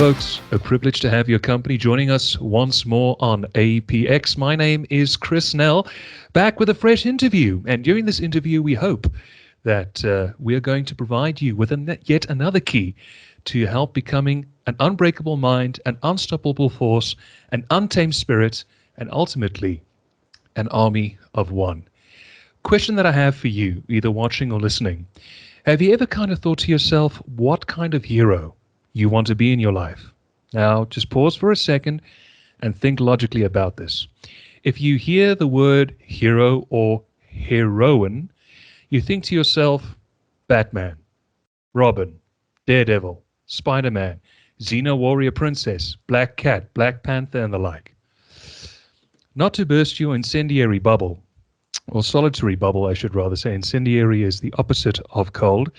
folks. A privilege to have your company joining us once more on APX. My name is Chris Nell, back with a fresh interview. And during this interview, we hope that we are going to provide you with yet another key to help becoming an unbreakable mind, an unstoppable force, an untamed spirit, and ultimately an army of one. Question that I have for you, either watching or listening. Have you ever kind of thought to yourself, what kind of hero you want to be in your life? Now, just pause for a second and think logically about this. If you hear the word hero or heroine, you think to yourself, Batman, Robin, Daredevil, Spider-Man, Xena Warrior Princess, Black Cat, Black Panther, and the like. Not to burst your incendiary bubble, or solitary bubble, I should rather say. Incendiary is the opposite of cold.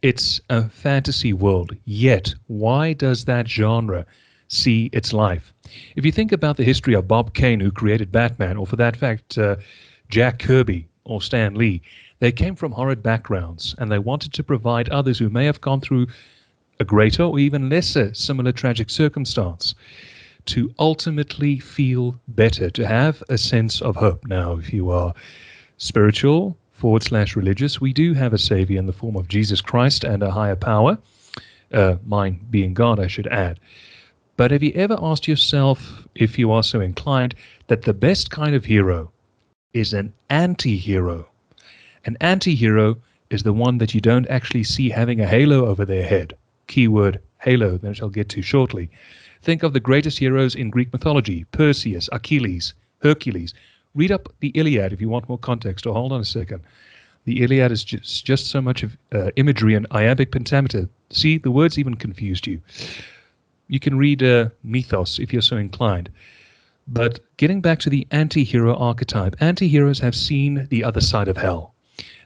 It's a fantasy world. Yet, why does that genre see its life? If you think about the history of Bob Kane, who created Batman, or for that fact, Jack Kirby or Stan Lee, they came from horrid backgrounds, and they wanted to provide others who may have gone through a greater or even lesser similar tragic circumstance to ultimately feel better, to have a sense of hope. Now, if you are spiritual / religious, we do have a savior in the form of Jesus Christ and a higher power, mine being God, I should add. But have you ever asked yourself, if you are so inclined, that the best kind of hero is an anti-hero? An anti-hero is the one that you don't actually see having a halo over their head. Keyword halo, that I'll get to shortly. Think of the greatest heroes in Greek mythology: Perseus, Achilles, Hercules. Read up the Iliad if you want more context, or hold on a second. The Iliad is just so much of imagery and iambic pentameter. See, the words even confused you. You can read mythos if you're so inclined. But getting back to the anti-hero archetype, anti-heroes have seen the other side of hell.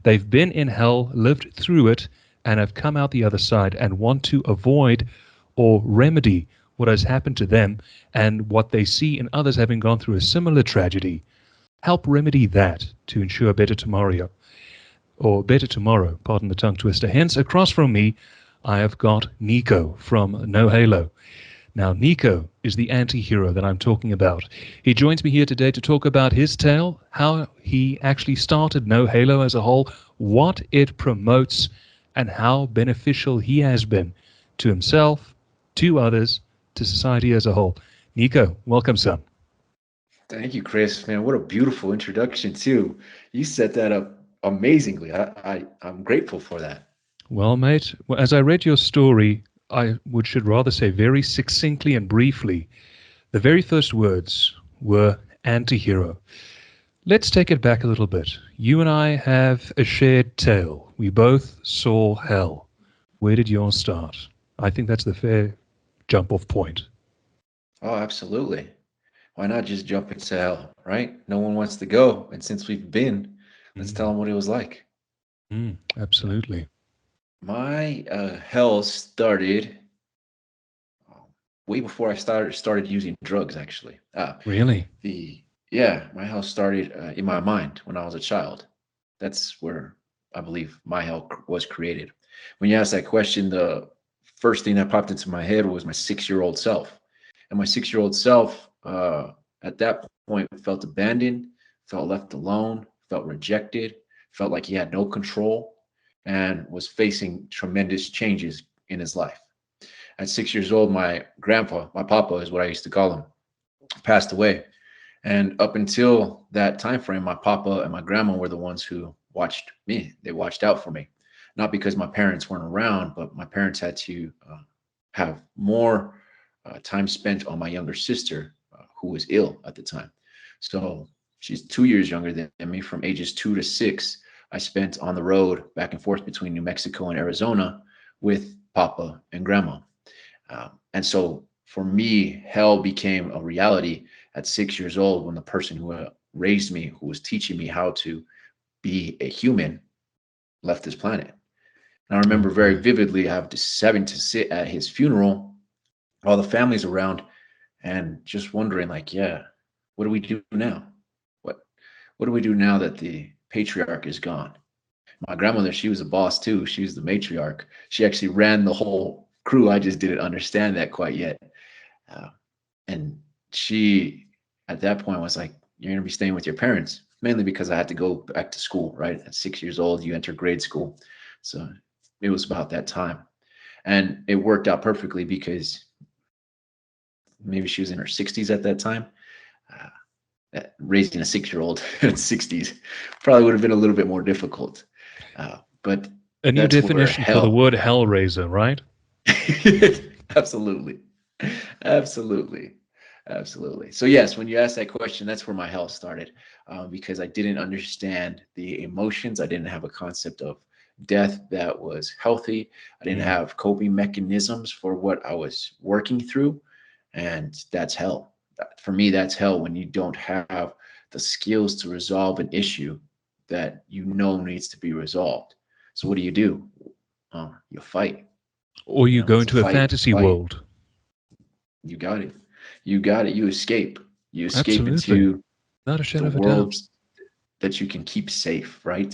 They've been in hell, lived through it, and have come out the other side and want to avoid or remedy what has happened to them and what they see in others having gone through a similar tragedy. Help remedy that to ensure a better tomorrow, pardon the tongue twister. Hence, across from me, I have got Nico from NoHalo. Now, Nico is the anti-hero that I'm talking about. He joins me here today to talk about his tale, how he actually started NoHalo as a whole, what it promotes, and how beneficial he has been to himself, to others, to society as a whole. Nico, welcome, son. Thank you, Chris. Man, what a beautiful introduction too. You set that up amazingly. I'm grateful for that. Well, mate, as I read your story, should rather say very succinctly and briefly, the very first words were anti-hero. Let's take it back a little bit. You and I have a shared tale. We both saw hell. Where did yours start? I think that's the fair jump-off point. Oh, absolutely. Why not just jump into hell, right? No one wants to go. And since we've been, let's tell them what it was like. Absolutely. My hell started way before I started using drugs, actually. Really? My hell started in my mind when I was a child. That's where I believe my hell was created. When you asked that question, the first thing that popped into my head was my 6-year-old self. And my 6-year-old self at that point felt abandoned, felt left alone, felt rejected, felt like he had no control, and was facing tremendous changes in his life. At 6 years old, my grandpa, my papa is what I used to call him, passed away. And up until that time frame, my papa and my grandma were the ones who watched me. They watched out for me, not because my parents weren't around, but my parents had to have more time spent on my younger sister, who was ill at the time. So she's 2 years younger than me. From ages 2 to 6, I spent on the road back and forth between New Mexico and Arizona with Papa and Grandma. And so for me, hell became a reality at 6 years old when the person who raised me, who was teaching me how to be a human, left this planet. And I remember very vividly having to sit at his funeral, all the families around, and just wondering, like, what do we do now? What do we do now that the patriarch is gone? My grandmother, she was a boss too. She was the matriarch. She actually ran the whole crew, I just didn't understand that quite yet. Uh, and she, at that point, was like, "You're going to be staying with your parents," mainly because I had to go back to school, right? At 6 years old, you enter grade school. So it was about that time. And it worked out perfectly because maybe she was in her 60s at that time. Raising a 6-year-old in 60s probably would have been a little bit more difficult. But A new that's where definition for the hell. word hellraiser, right? Absolutely. Absolutely. Absolutely. So yes, when you ask that question, that's where my hell started, because I didn't understand the emotions. I didn't have a concept of death that was healthy. I didn't Mm. have coping mechanisms for what I was working through, and that's hell. For me, that's hell when you don't have the skills to resolve an issue that you know needs to be resolved. So what do? You fight. Or You you know, go it's a into a fight, fantasy fight. world. You got it. You got it. You escape. You escape Absolutely. into Not a the shadow of a doubt. worlds that you can keep safe, right?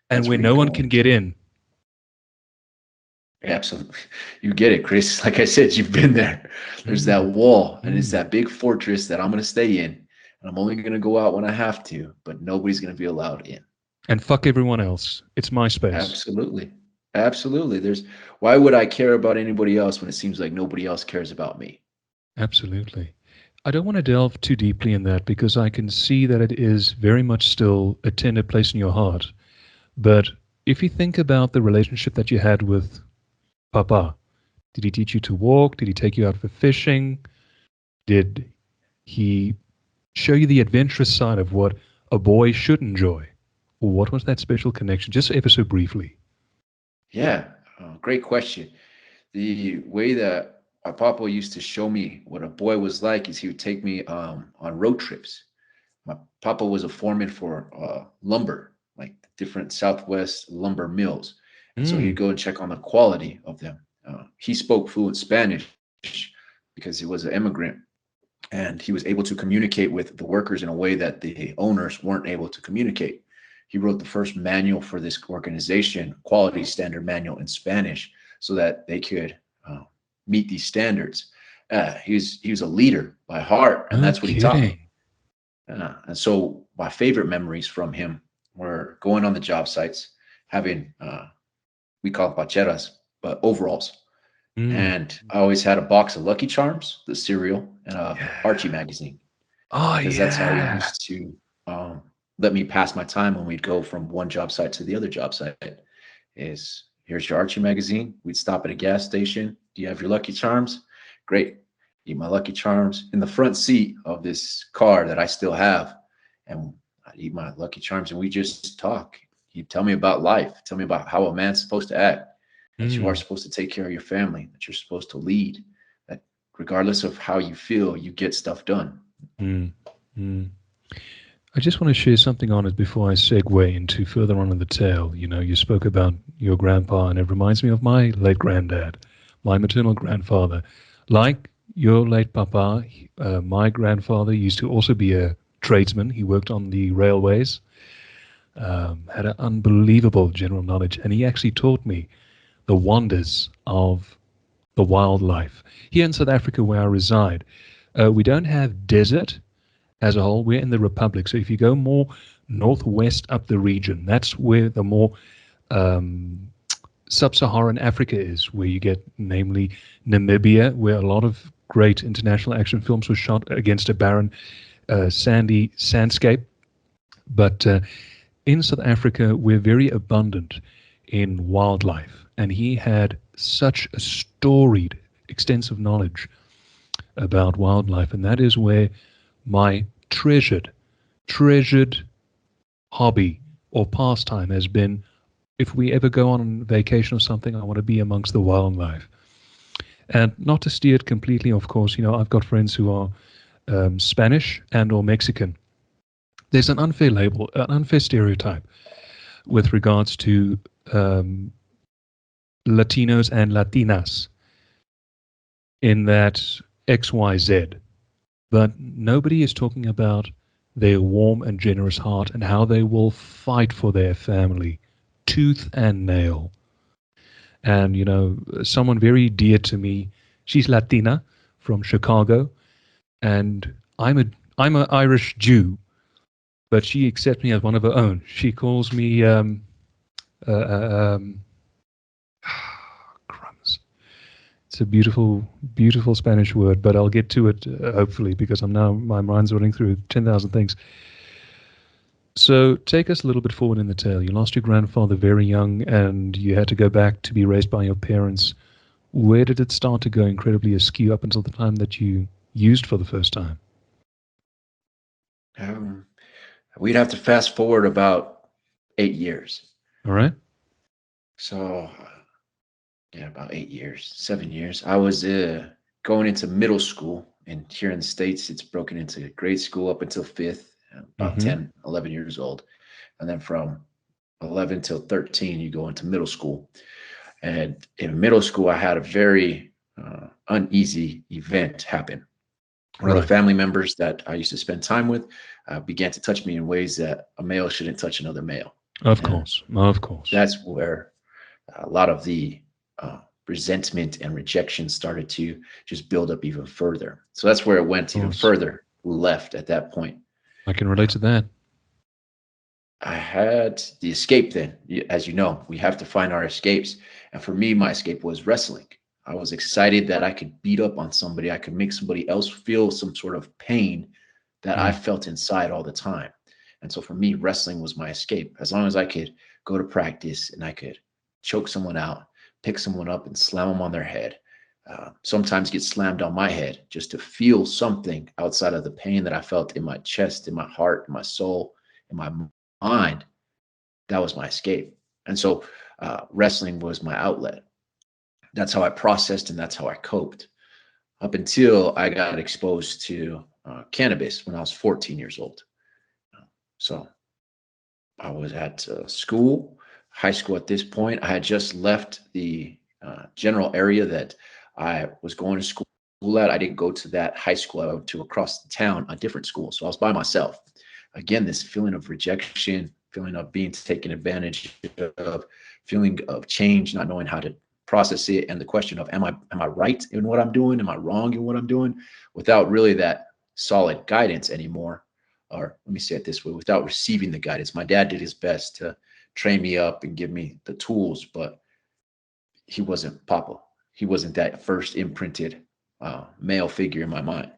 And That's where where you no one go can get into. in. Absolutely. You get it, Chris. Like I said, you've been there. There's that Mm. wall, and it's Mm. that big fortress that I'm going to stay in. And I'm only going to go out when I have to, but nobody's going to be allowed in. And fuck everyone else. It's my space. Absolutely. Absolutely. Why would I care about anybody else when it seems like nobody else cares about me? Absolutely. I don't want to delve too deeply in that because I can see that it is very much still a tender place in your heart. But if you think about the relationship that you had with Papa, did he teach you to walk? Did he take you out for fishing? Did he show you the adventurous side of what a boy should enjoy? Or what was that special connection? Just ever so briefly. Yeah, great question. The way that my papa used to show me what a boy was like is he would take me on road trips. My papa was a foreman for lumber, like different Southwest lumber mills. And so he'd Mm. go and check on the quality of them. He spoke fluent Spanish because he was an immigrant, and he was able to communicate with the workers in a way that the owners weren't able to communicate. He wrote the first manual for this organization, quality standard manual in Spanish, so that they could uh, meet these standards. He was a leader by heart, and No that's what he taught me. kidding. And so my favorite memories from him were going on the job sites, having we call it bacheras, but overalls. Mm. And I always had a box of Lucky Charms, the cereal, and a Archie Yeah. magazine Oh, because that's how he yeah. used to let me pass my time when we'd go from one job site to the other job site. Is here's your Archie magazine. We'd stop at a gas station. Do you have your Lucky Charms? Great. Eat my Lucky Charms in the front seat of this car that I still have, and I'd eat my Lucky Charms, and we just talk. He'd tell me about life, tell me about how a man's supposed to act, that you are Mm. supposed to take care of your family, that you're supposed to lead, that regardless of how you feel, you get stuff done. Mm. Mm. I just want to share something on it before I segue into further on in the tale. You know, you spoke about your grandpa, and it reminds me of my late granddad, my maternal grandfather. Like your late papa, my grandfather used to also be a tradesman. He worked on the railways, had an unbelievable general knowledge, and he actually taught me the wonders of the wildlife. Here in South Africa, where I reside, we don't have desert as a whole. We're in the Republic. So if you go more northwest up the region, that's where the more um, sub-Saharan Africa is, where you get namely Namibia, where a lot of great international action films were shot against a barren, sandy sandscape. But in South Africa, we're very abundant in wildlife. And he had such a storied, extensive knowledge about wildlife. And that is where my treasured hobby or pastime has been. If we ever go on vacation or something, I want to be amongst the wildlife. And not to steer it completely, of course, you know, I've got friends who are Spanish and or Mexican. There's an unfair label, an unfair stereotype with regards to um, Latinos and Latinas in that XYZ. But nobody is talking about their warm and generous heart and how they will fight for their family, tooth and nail. and someone very dear to me. She's Latina from Chicago, and I'm an Irish Jew, but she accepts me as one of her own. She calls me uh, uh, um, crumbs. It's a beautiful, beautiful Spanish word, but I'll get to it hopefully, because my mind's running through 10,000 things. So take us a little bit forward in the tale. You lost your grandfather very young, and you had to go back to be raised by your parents. Where did it start to go incredibly askew up until the time that you used for the first time? Um, we'd have to fast forward about 8 years. All right. So, yeah, about 8 years, 7 years. I was going into middle school, and here in the States, it's broken into grade school up until fifth, about Mm-hmm. 10, 11 years old. And then from 11 till 13, you go into middle school. And in middle school, I had a very uneasy event happen. One of the Right. family members that I used to spend time with began to touch me in ways that a male shouldn't touch another male. Of And course. Of course. that's where a lot of the resentment and rejection started to just build up even further. So that's where it went Of even course. further left at that point. I can relate to that. I had the escape then. As you know, we have to find our escapes. And for me, my escape was wrestling. I was excited that I could beat up on somebody. I could make somebody else feel some sort of pain that I Mm. felt inside all the time. And so for me, wrestling was my escape. As long as I could go to practice and I could choke someone out, pick someone up and slam them on their head, sometimes get slammed on my head just to feel something outside of the pain that I felt in my chest, in my heart, in my soul, in my mind. That was my escape. And so wrestling was my outlet. That's how I processed and that's how I coped up until I got exposed to cannabis when I was 14 years old. So I was at school, high school at this point. I had just left the general area that I was going to school at. I didn't go to that high school. I went to across the town, a different school. So I was by myself. Again, this feeling of rejection, feeling of being taken advantage of, feeling of change, not knowing how to process it, and the question of am I right in what I'm doing? Am I wrong in what I'm doing? Without really that solid guidance anymore, or let me say it this way, without receiving the guidance. My dad did his best to train me up and give me the tools, but he wasn't Papa. He wasn't that first imprinted male figure in my mind.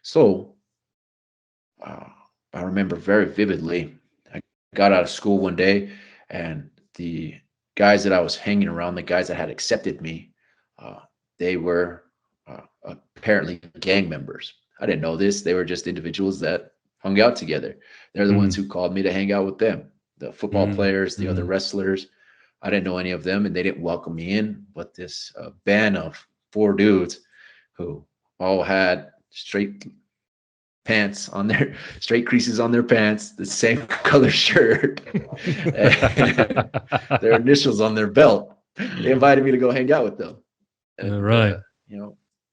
So uh, I remember very vividly. I got out of school one day, and the guys that I was hanging around, the guys that had accepted me, uh, they were apparently gang members. I didn't know this. They were just individuals that hung out together. They're the ones Mm. who called me to hang out with them. The football Mm. players, the other Mm. wrestlers. I didn't know any of them, and they didn't welcome me in. But this band of four dudes who all had straight pants on their straight creases on their pants, the same color shirt, and their initials on their belt. They invited me to go hang out with them. And Right.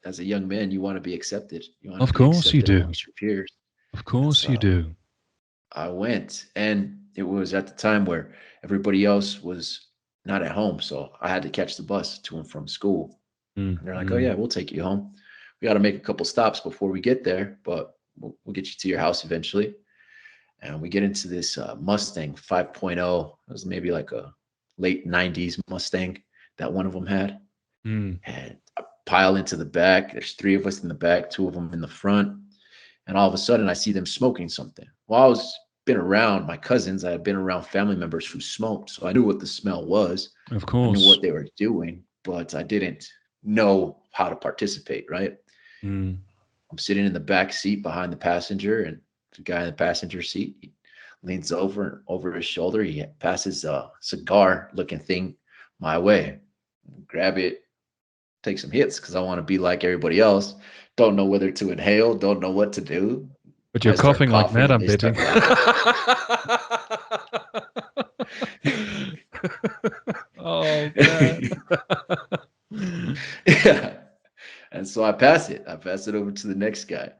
as a young man, you want to be accepted. You want to Of be course you accepted do. amongst your peers. Of And course you so do. I went, and it was at the time where everybody else was not at home, so I had to catch the bus to and from school. Mm. And they're like, "Oh Mm. yeah, we'll take you home. We got to make a couple stops before we get there, but we'll get you to your house eventually." And we get into this Mustang 5.0. It was maybe like a late 90s Mustang that one of them had. Mm. And I pile into the back. There's three of us in the back, two of them in the front. And all of a sudden, I see them smoking something. Well, I was been around my cousins. I had been around family members who smoked. So I knew what the smell was. Of I knew course. what they were doing, but I didn't know how to participate, right? Mm. I'm sitting in the back seat behind the passenger, and the guy in the passenger seat he leans over and over his shoulder. He passes a cigar looking thing my way. Grab it, take some hits because I want to be like everybody else. Don't know whether to inhale, don't know what to do. But you're I start coughing like mad, coughing. I'm They betting. start laughing. Oh, man. Yeah. And so I pass it. I pass it over to the next guy.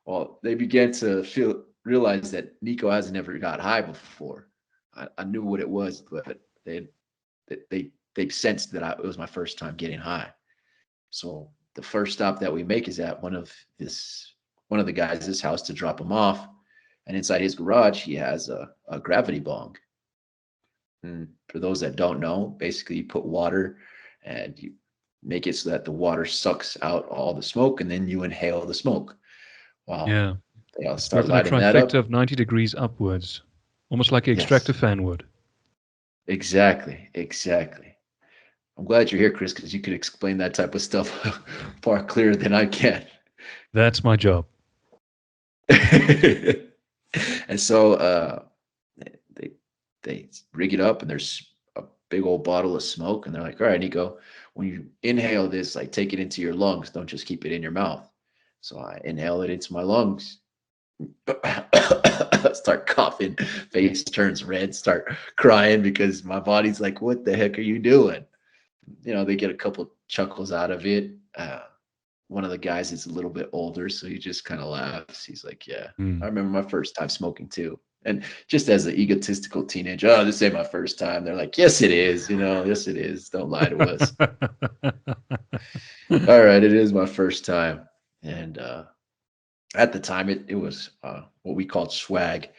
Well, they began to realize that Nico hasn't ever got high before. I knew what it was, but they they sensed that it was my first time getting high. So the first stop that we make is at one of the guys' house to drop him off. And inside his garage, he has a gravity bong. And for those that don't know, basically you put water and you make it so that the water sucks out all the smoke, and then you inhale the smoke. Wow. Yeah. They all With start a lighting that trifecta up. of 90 degrees upwards, almost like an Yes, extractor fan would. exactly. Exactly. I'm glad you're here, Chris, because you could explain that type of stuff far clearer than I can. That's my job. And so they they rig it up, and there's a big old bottle of smoke, and they're like, all right, Nico, when you inhale this, like take it into your lungs, don't just keep it in your mouth. So I inhale it into my lungs. Start coughing, face turns red, start crying because my body's like, what the heck are you doing? They get a couple chuckles out of it. One of the guys is a little bit older, so he just kind of laughs. He's like, yeah, I Mm. remember my first time smoking too. And just as an egotistical teenager, oh, this ain't my first time. They're like, yes, it is. Yes, it is. Don't lie to us. All right, it is my first time. And at the time, it was what we called swag,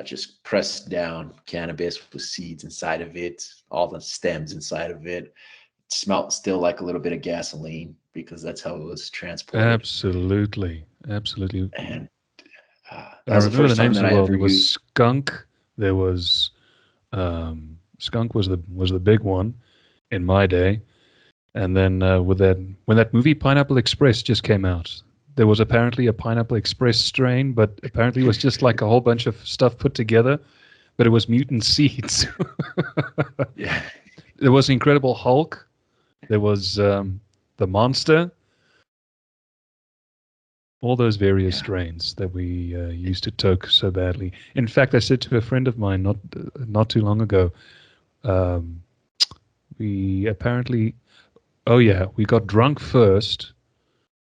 just pressed down cannabis with seeds inside of it, all the stems inside of it. It smelled still like a little bit of gasoline because that's how it was transported. Absolutely. Absolutely. And And that I was the remember the first time names that so I well. ever There was used. Skunk. There was Skunk was the big one in my day. And then when that movie Pineapple Express just came out, there was apparently a Pineapple Express strain, but apparently it was just like a whole bunch of stuff put together. But it was mutant seeds. Yeah. There was Incredible Hulk. There was the Monster. All those various Yeah. strains that we used to toke so badly. In fact, I said to a friend of mine not too long ago, um, we apparently, oh yeah, we got drunk first,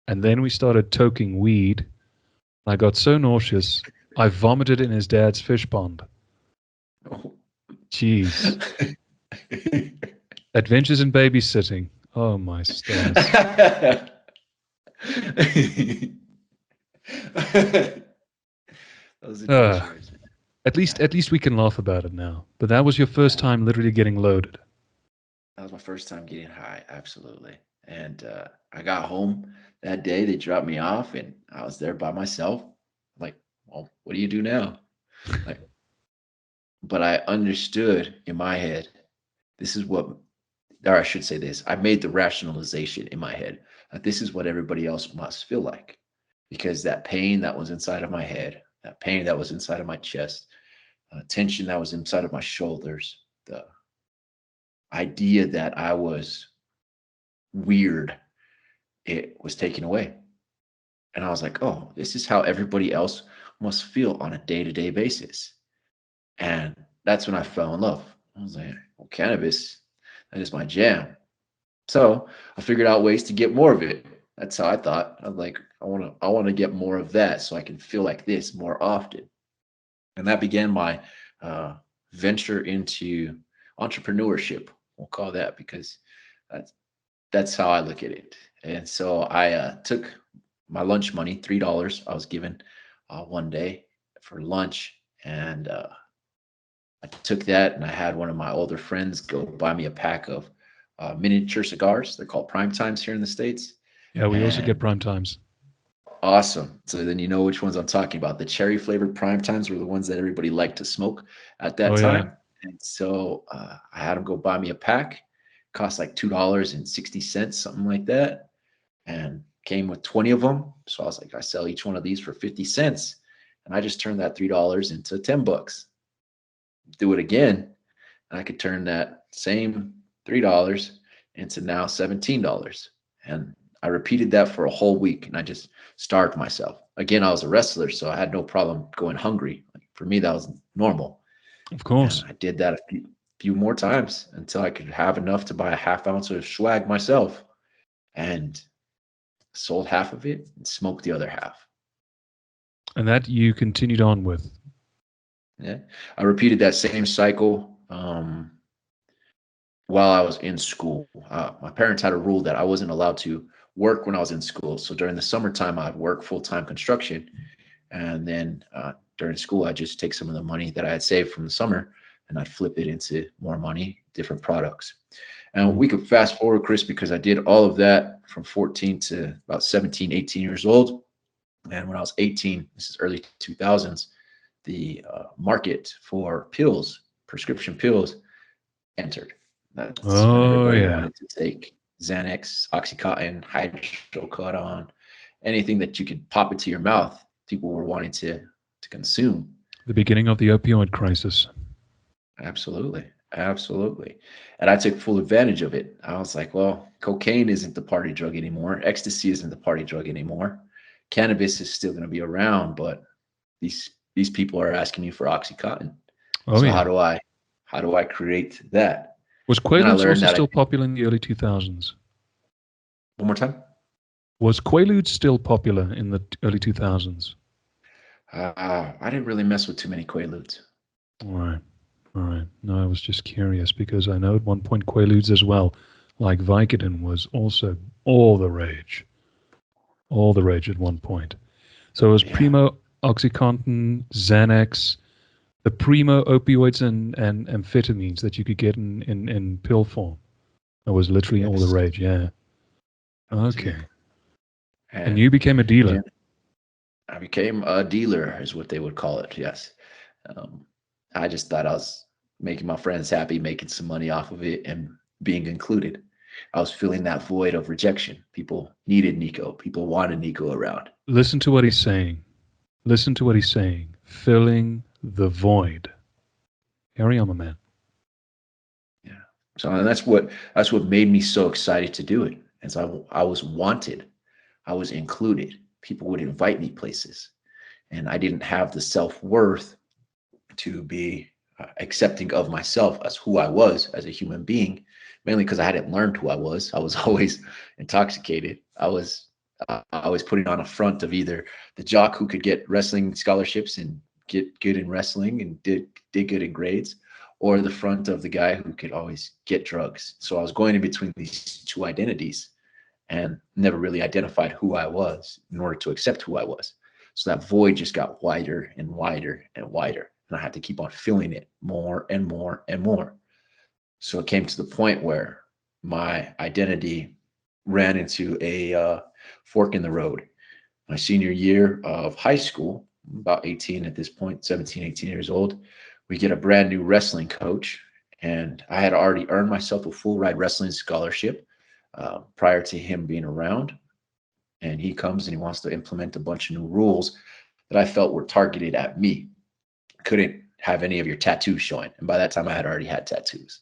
and then we started toking weed. I got so nauseous, I vomited in his dad's fish pond. Oh. Jeez. Adventures in babysitting. Oh my stars. Those Uh, adventures. at Yeah. least we can laugh about it now. But that was your first Yeah. time literally getting loaded. That was my first time getting high, absolutely. And I got home that day. They dropped me off, and I was there by myself. Like, well, what do you do now? Like, but I understood in my head, this is what, or I should say this, I made the rationalization in my head that this is what everybody else must feel like. Because that pain that was inside of my head, that pain that was inside of my chest, tension that was inside of my shoulders, the idea that I was weird, it was taken away. And I was like, oh, this is how everybody else must feel on a day to day basis. And that's when I fell in love. I was like, well, cannabis, that is my jam. So I figured out ways to get more of it. That's how I thought. I'm like, I want to get more of that so I can feel like this more often. And that began my uh, venture into entrepreneurship. We'll call that, because that's that's how I look at it. And so I took my lunch money, $3 I was given one day for lunch, and I took that and I had one of my older friends go buy me a pack of miniature cigars. They're called prime times here in the States. Yeah, we also get And prime times. awesome. So then you know which ones I'm talking about. The cherry flavored prime times were the ones that everybody liked to smoke at that Oh yeah. time. And so I had them go buy me a pack. Cost like $2.60, something like that. And came with 20 of them. So I was like, I sell each one of these for 50 cents. And I just turned that $3 into 10 bucks. Do it again, and I could turn that same $3 into now $17. And I repeated that for a whole week, and I just starved myself. Again, I was a wrestler, so I had no problem going hungry. Like, for me, that was normal. Of And course. I did that a few more times until I could have enough to buy a half ounce of swag myself, and sold half of it and smoked the other half. And that you continued on with. Yeah. I repeated that same cycle while I was in school. My parents had a rule that I wasn't allowed to work when I was in school. So during the summertime, I'd work full-time construction. And then during school, I'd just take some of the money that I had saved from the summer and I'd flip it into more money, different products. And Mm. we could fast forward, Chris, because I did all of that from 14 to about 17, 18 years old. And when I was 18, this is early 2000s, the market for pills, prescription pills, entered. That's when Oh everybody yeah. wanted to take Xanax, Oxycontin, hydrocodone, anything that you could pop into your mouth. People were wanting to consume. The beginning of the opioid crisis. Absolutely, absolutely. And I took full advantage of it. I was like, well, cocaine isn't the party drug anymore. Ecstasy isn't the party drug anymore. Cannabis is still going to be around, but these people are asking you for Oxycontin. Oh So yeah. how do I create that? Was And then I Quaaludes learned also that still popular in the early 2000s? one more time. Was Quaaludes still popular in the early 2000s? I didn't really mess with too many Quaaludes. All right. All right. No, I was just curious because I know at one point Quaaludes as well, like Vicodin, was also all the rage. All the rage at one point. So it was Yeah, primo Oxycontin, Xanax, the primo opioids and amphetamines that you could get in pill form. That was literally all the yes, rage, yeah. I did. Okay. And And you became a dealer. again, I became a dealer, is what they would call it. Yes. Um, I just thought I was making my friends happy, making some money off of it, and being included. I was filling that void of rejection. People needed Nico. People wanted Nico around. Listen to what he's saying. Listen to what he's saying. Filling the void. Carry on, my man. Yeah. So and that's what made me so excited to do it. As I was wanted, I was included. People would invite me places, and I didn't have the self worth to be accepting of myself as who I was as a human being, mainly because I hadn't learned who I was. I was always intoxicated. I was putting on a front of either the jock who could get wrestling scholarships and get good in wrestling and did good in grades, or the front of the guy who could always get drugs. So I was going in between these two identities and never really identified who I was in order to accept who I was. So that void just got wider and wider and wider. And I had to keep on filling it more and more and more. So it came to the point where my identity ran into a fork in the road. My senior year of high school, about 18 at this point, 17, 18 years old, we get a brand new wrestling coach. And I had already earned myself a full ride wrestling scholarship prior to him being around. And he comes and he wants to implement a bunch of new rules that I felt were targeted at me. Couldn't have any of your tattoos showing. And by that time, I had already had tattoos.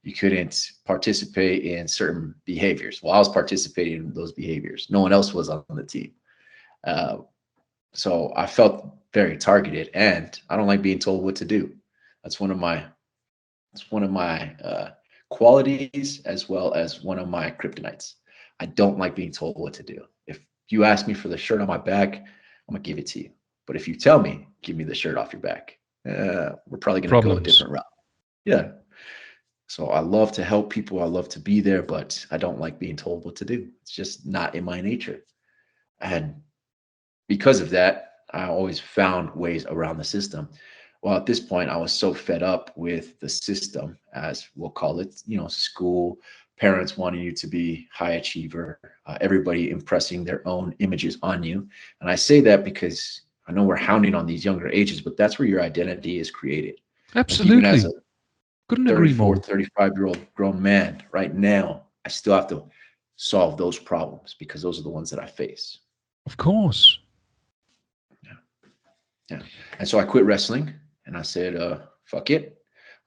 You couldn't participate in certain behaviors. Well, I was participating in those behaviors. No one else was on the team. Uh, so I felt very targeted, and I don't like being told what to do. That's one of my qualities as well as one of my kryptonites. I don't like being told what to do. If you ask me for the shirt on my back, I'm gonna give it to you. But if you tell me, give me the shirt off your back, we're probably gonna go a Problems. different route. Yeah. So I love to help people. I love to be there, but I don't like being told what to do. It's just not in my nature. And because of that, I always found ways around the system. Well, at this point, I was so fed up with the system, as we'll call it, school, parents wanting you to be high achiever, everybody impressing their own images on you. And I say that because I know we're hounding on these younger ages, but that's where your identity is created. Like even as Absolutely. a Couldn't agree 34, more. 35-year-old grown man right now, I still have to solve those problems because those are the ones that I face. Of course. Yeah. Yeah. And so I quit wrestling and I said, fuck it.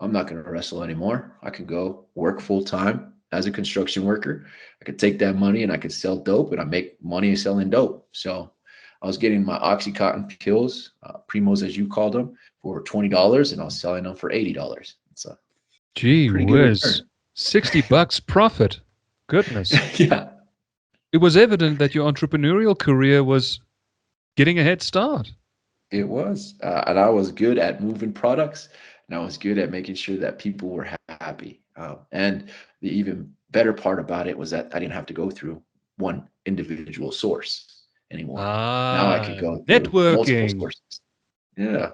I'm not going to wrestle anymore. I can go work full time as a construction worker. I could take that money and I could sell dope and I make money selling dope. So I was getting my Oxycontin pills, primos as you called them, for $20 and I was selling them for $80. It's a Gee pretty good whiz. return. $60 profit. Goodness. Yeah, It was evident that your entrepreneurial career was getting a head start. it was. And I was good at moving products and I was good at making sure that people were happy. And the even better part about it was that I didn't have to go through one individual source anymore. Now I could go through multiple Networking. sources. Yeah.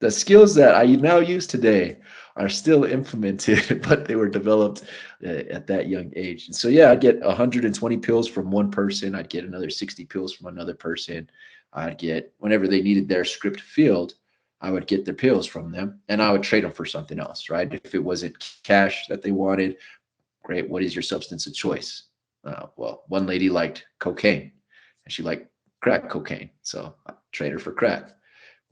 The skills that I now use today are still implemented, but they were developed at that young age. And so, yeah, I'd get 120 pills from one person. I'd get another 60 pills from another person. I'd get, whenever they needed their script filled, I would get their pills from them and I would trade them for something else, right? If it wasn't cash that they wanted, great. What is your substance of choice? Well, one lady liked cocaine and she liked crack cocaine. So I trade her for crack.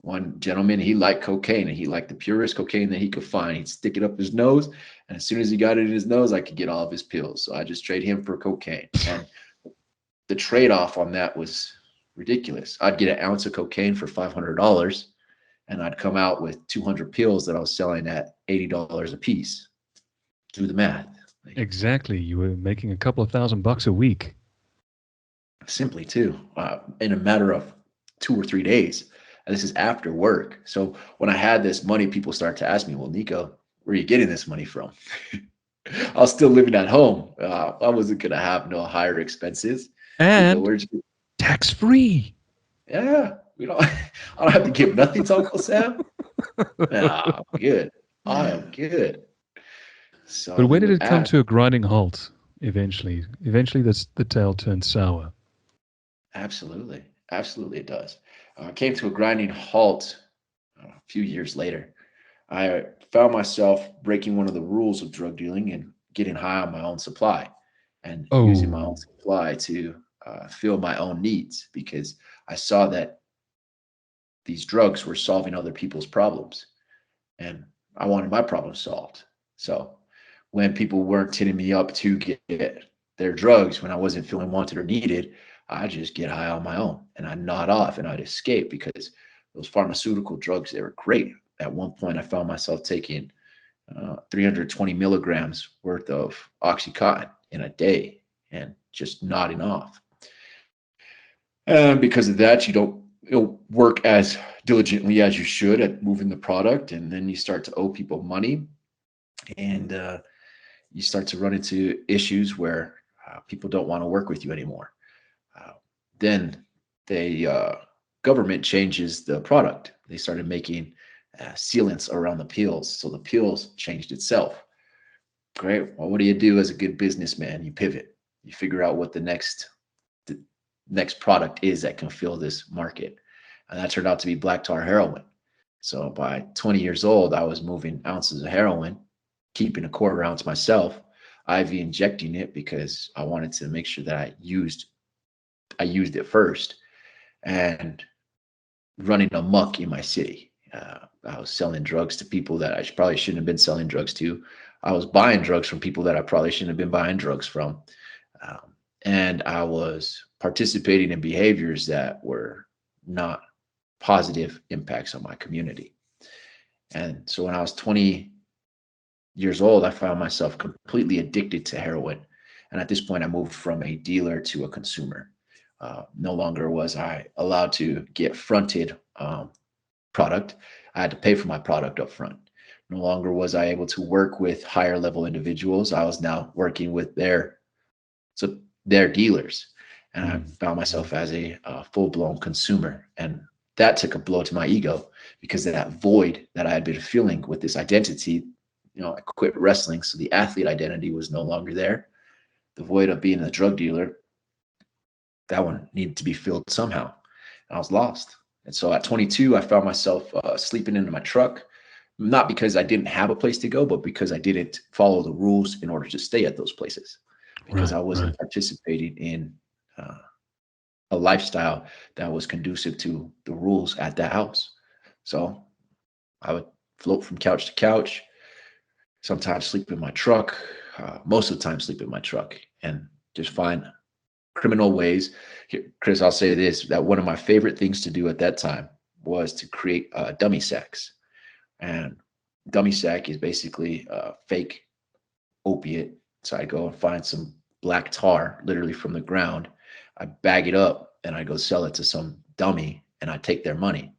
One gentleman, he liked cocaine and he liked the purest cocaine that he could find. He'd stick it up his nose. And as soon as he got it in his nose, I could get all of his pills. So I just trade him for cocaine. And the trade-off on that was ridiculous. I'd get an ounce of cocaine for $500 and I'd come out with 200 pills that I was selling at $80 a piece. Do the math. Exactly. You were making a couple of $1,000 a week. Simply too, in a matter of 2 or 3 days. And this is after work. So when I had this money, people start to ask me, well, Nico, where are you getting this money from? I was still living at home. I wasn't going to have no higher expenses. Nico, And where'd you? tax-free. Yeah, I don't have to give nothing to Uncle Sam. Nah, I'm good. I am good. So But he when did would it come ask. to a grinding halt eventually? Eventually, the tale turned sour. Absolutely. Absolutely, it does. Came to a grinding halt a few years later. I found myself breaking one of the rules of drug dealing and getting high on my own supply and using my own Oh, supply to fill my own needs because I saw that these drugs were solving other people's problems and I wanted my problem solved. So when people weren't hitting me up to get their drugs when I wasn't feeling wanted or needed, I just get high on my own and I'd nod off and I'd escape because those pharmaceutical drugs, they were great. At one point, I found myself taking 320 milligrams worth of Oxycontin in a day and just nodding off. And because of that, you don't work as diligently as you should at moving the product, and then you start to owe people money, and you start to run into issues where people don't want to work with you anymore. Uh, then the government changes the product. They started making sealants around the pills, so the pills changed itself. Great. Well, what do you do as a good businessman? You pivot. You figure out what the next product is that can fill this market, and that turned out to be black tar heroin. So by 20 years old, I was moving ounces of heroin, keeping a quarter ounce myself, IV injecting it because I wanted to make sure that I used it first, and running amok in my city. I was selling drugs to people that I probably shouldn't have been selling drugs to. I was buying drugs from people that I probably shouldn't have been buying drugs from. And I was participating in behaviors that were not positive impacts on my community. And so when I was 20 years old, I found myself completely addicted to heroin. And at this point, I moved from a dealer to a consumer. No longer was I allowed to get fronted product. I had to pay for my product up front. No longer was I able to work with higher level individuals. I was now working with their dealers, and I found myself as a full blown consumer, and that took a blow to my ego because of that void that I had been feeling with this identity. I quit wrestling, so the athlete identity was no longer there. The void of being a drug dealer, that one needed to be filled somehow. And I was lost. And so at 22, I found myself sleeping in my truck, not because I didn't have a place to go, but because I didn't follow the rules in order to stay at those places, because right, I right. wasn't participating in a lifestyle that was conducive to the rules at that house. So I would float from couch to couch, sometimes sleep in my truck, most of the time sleep in my truck, and just find criminal ways. Here, Chris, I'll say this, that one of my favorite things to do at that time was to create dummy sacks. And dummy sack is basically a fake opiate. So I go and find some black tar literally from the ground. I bag it up and I go sell it to some dummy and I take their money.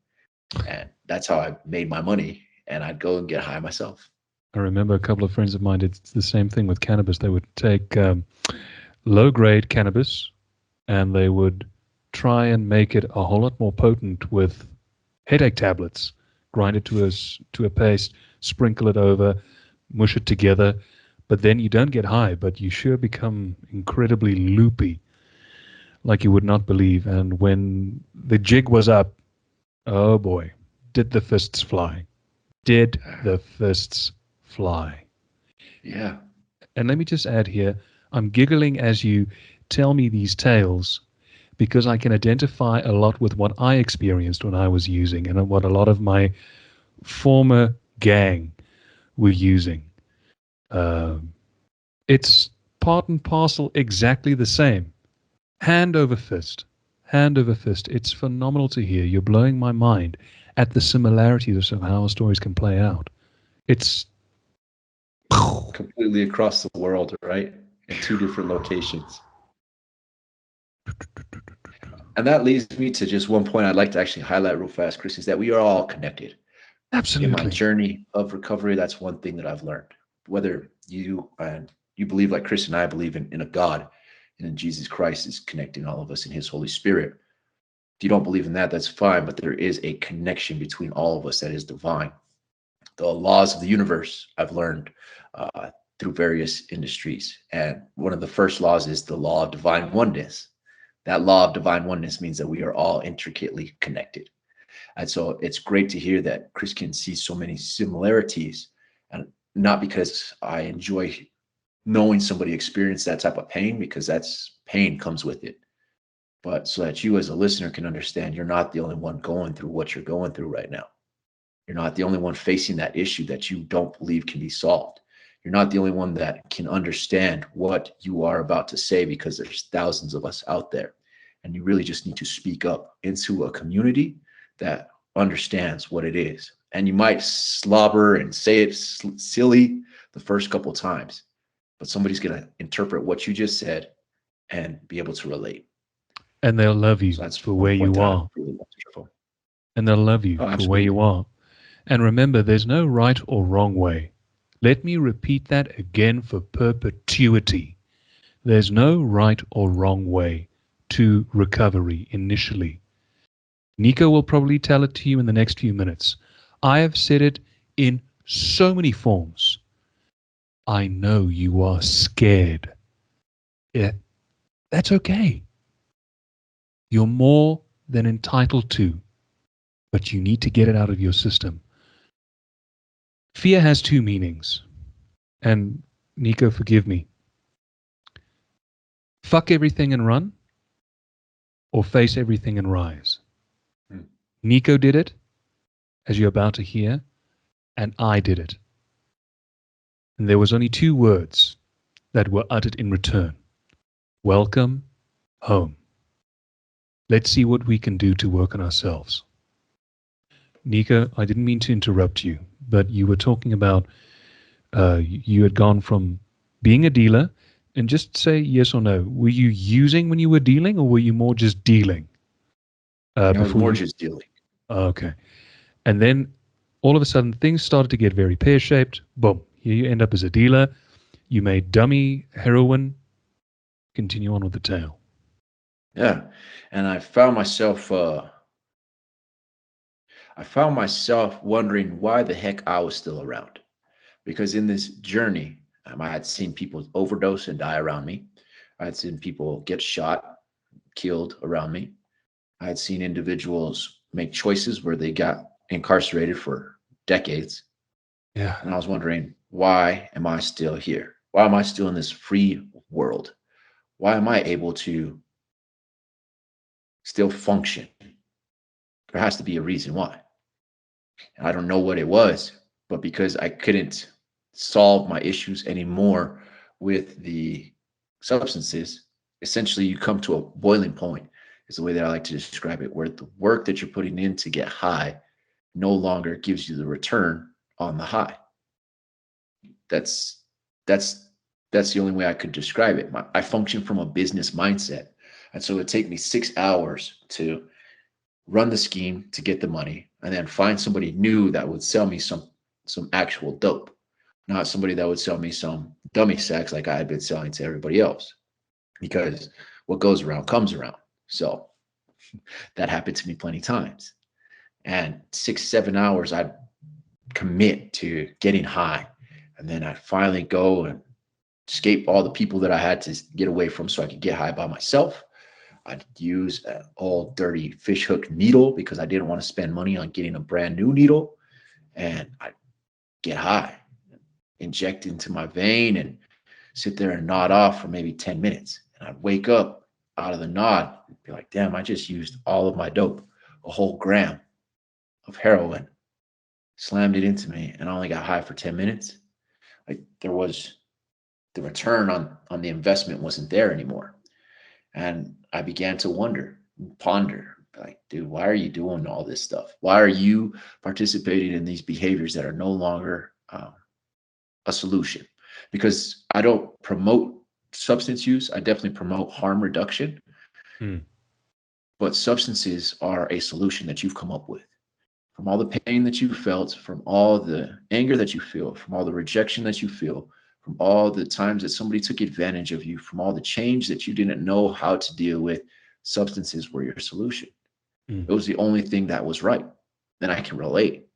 And that's how I made my money. And I'd go and get high myself. I remember a couple of friends of mine did the same thing with cannabis. They would take low-grade cannabis and they would try and make it a whole lot more potent with headache tablets. Grind it to a paste, sprinkle it over, mush it together. But then you don't get high, but you sure become incredibly loopy, like you would not believe. And when the jig was up, oh boy, did the fists fly. Did the fists fly. Yeah. And let me just add here, I'm giggling as you tell me these tales because I can identify a lot with what I experienced when I was using and what a lot of my former gang were using. It's part and parcel exactly the same. Hand over fist. Hand over fist. It's phenomenal to hear. You're blowing my mind at the similarities of how our stories can play out. It's completely across the world, right? In two different locations. And that leads me to just one point I'd like to actually highlight real fast, Chris, is that we are all connected. In my absolutely. journey of recovery, that's one thing that I've learned. Whether you believe like Chris and I believe in a God and in Jesus Christ is connecting all of us in his Holy Spirit. If you don't believe in that, that's fine, but there is a connection between all of us that is divine. The laws of the universe I've learned through various industries. And one of the first laws is the law of divine oneness. That law of divine oneness means that we are all intricately connected. And so it's great to hear that Chris can see so many similarities, and not because I enjoy knowing somebody experience that type of pain, because that's pain comes with it, but so that you as a listener can understand you're not the only one going through what you're going through right now. You're not the only one facing that issue that you don't believe can be solved. You're not the only one that can understand what you are about to say, because there's thousands of us out there. And you really just need to speak up into a community that understands what it is. And you might slobber and say it silly the first couple of times, but somebody's going to interpret what you just said and be able to relate. And they'll love you So that's for one where point you that I are. really want to share. And they'll love you Oh, for where you absolutely. are. And remember, there's no right or wrong way. Let me repeat that again for perpetuity. There's no right or wrong way to recovery initially. Nico will probably tell it to you in the next few minutes. I have said it in so many forms. I know you are scared. Yeah, that's okay. You're more than entitled to, but you need to get it out of your system. Fear has two meanings. And Nico, forgive me. Fuck everything and run, or face everything and rise. Nico did it, as you're about to hear, and I did it. And there was only two words that were uttered in return. Welcome home. Let's see what we can do to work on ourselves. Nico, I didn't mean to interrupt you, but you were talking about you had gone from being a dealer, and just say yes or no. Were you using when you were dealing, or were you more just dealing? I was Before more you... just dealing. Okay. And then all of a sudden things started to get very pear-shaped. Boom. Here you end up as a dealer. You made dummy heroin. Continue on with the tale. Yeah. And I found myself wondering why the heck I was still around. Because in this journey, I had seen people overdose and die around me. I had seen people get shot, killed around me. I had seen individuals make choices where they got incarcerated for decades. Yeah. And I was wondering, why am I still here? Why am I still in this free world? Why am I able to still function? There has to be a reason why. I don't know what it was, but because I couldn't solve my issues anymore with the substances, essentially you come to a boiling point, is the way that I like to describe it, where the work that you're putting in to get high no longer gives you the return on the high. That's that's that's the only way I could describe it. I function from a business mindset. And so it would take me 6 hours to run the scheme to get the money, and then find somebody new that would sell me some actual dope. not somebody that would sell me some dummy sex like I had been selling to everybody else. Because what goes around comes around. So that happened to me plenty of times. And 6, 7 hours, I'd commit to getting high. And then I'd finally go and escape all the people that I had to get away from so I could get high by myself. I'd use an old dirty fish hook needle because I didn't want to spend money on getting a brand new needle. And I'd get high, inject into my vein, and sit there and nod off for maybe 10 minutes. And I'd wake up out of the nod and be like, damn, I just used all of my dope, a whole gram of heroin, slammed it into me, and I only got high for 10 minutes. Like, there was the return on the investment wasn't there anymore. And I began to wonder, ponder, like, dude, why are you doing all this stuff? Why are you participating in these behaviors that are no longer a solution? Because I don't promote substance use. I definitely promote harm reduction. But substances are a solution that you've come up with. From all the pain that you felt, from all the anger that you feel, from all the rejection that you feel, from all the times that somebody took advantage of you, from all the change that you didn't know how to deal with, substances were your solution. It was the only thing that was right. And I can relate. It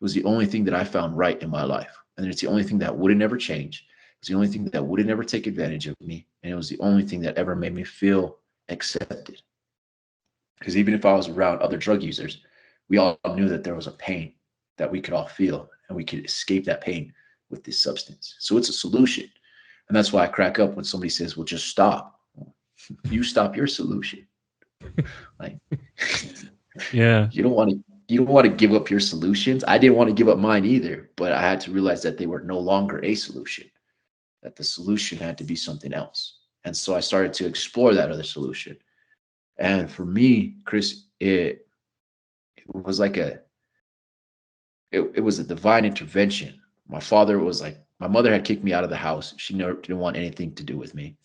was the only thing that I found right in my life. And it's the only thing that wouldn't ever change. It's the only thing that wouldn't ever take advantage of me. And it was the only thing that ever made me feel accepted. Because even if I was around other drug users, we all knew that there was a pain that we could all feel, and we could escape that pain with this substance. So it's a solution. And that's why I crack up when somebody says, well, just stop. You stop your solution. Like, yeah, you don't want to give up your solutions. I didn't want to give up mine either, but I had to realize that they were no longer a solution, that the solution had to be something else. And so I started to explore that other solution. And for me, Chris, it was like it was a divine intervention. My father was like, my mother had kicked me out of the house. She never didn't want anything to do with me.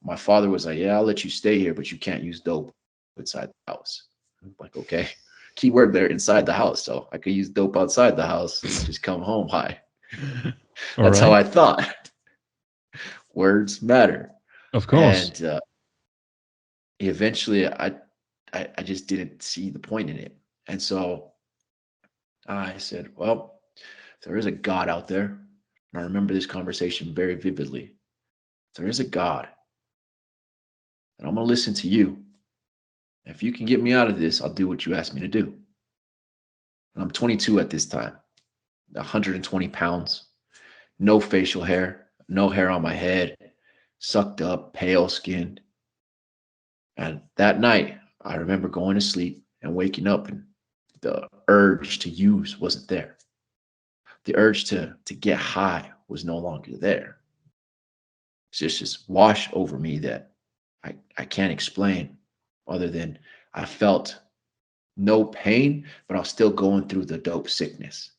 My father was like, yeah, I'll let you stay here, but you can't use dope inside the house. I'm like, okay. Keyword there, inside the house. So I could use dope outside the house and just come home high. That's how I thought. Words matter. Of course. And eventually I just didn't see the point in it. And so I said, well, there is a God out there. And I remember this conversation very vividly. There is a God. And I'm going to listen to you. If you can get me out of this, I'll do what you asked me to do. And I'm 22 at this time, 120 pounds, no facial hair, no hair on my head, sucked up, pale skinned. And that night, I remember going to sleep and waking up, and the urge to use wasn't there. The urge to get high was no longer there. It's just this wash over me that I can't explain, other than I felt no pain, but I was still going through the dope sickness.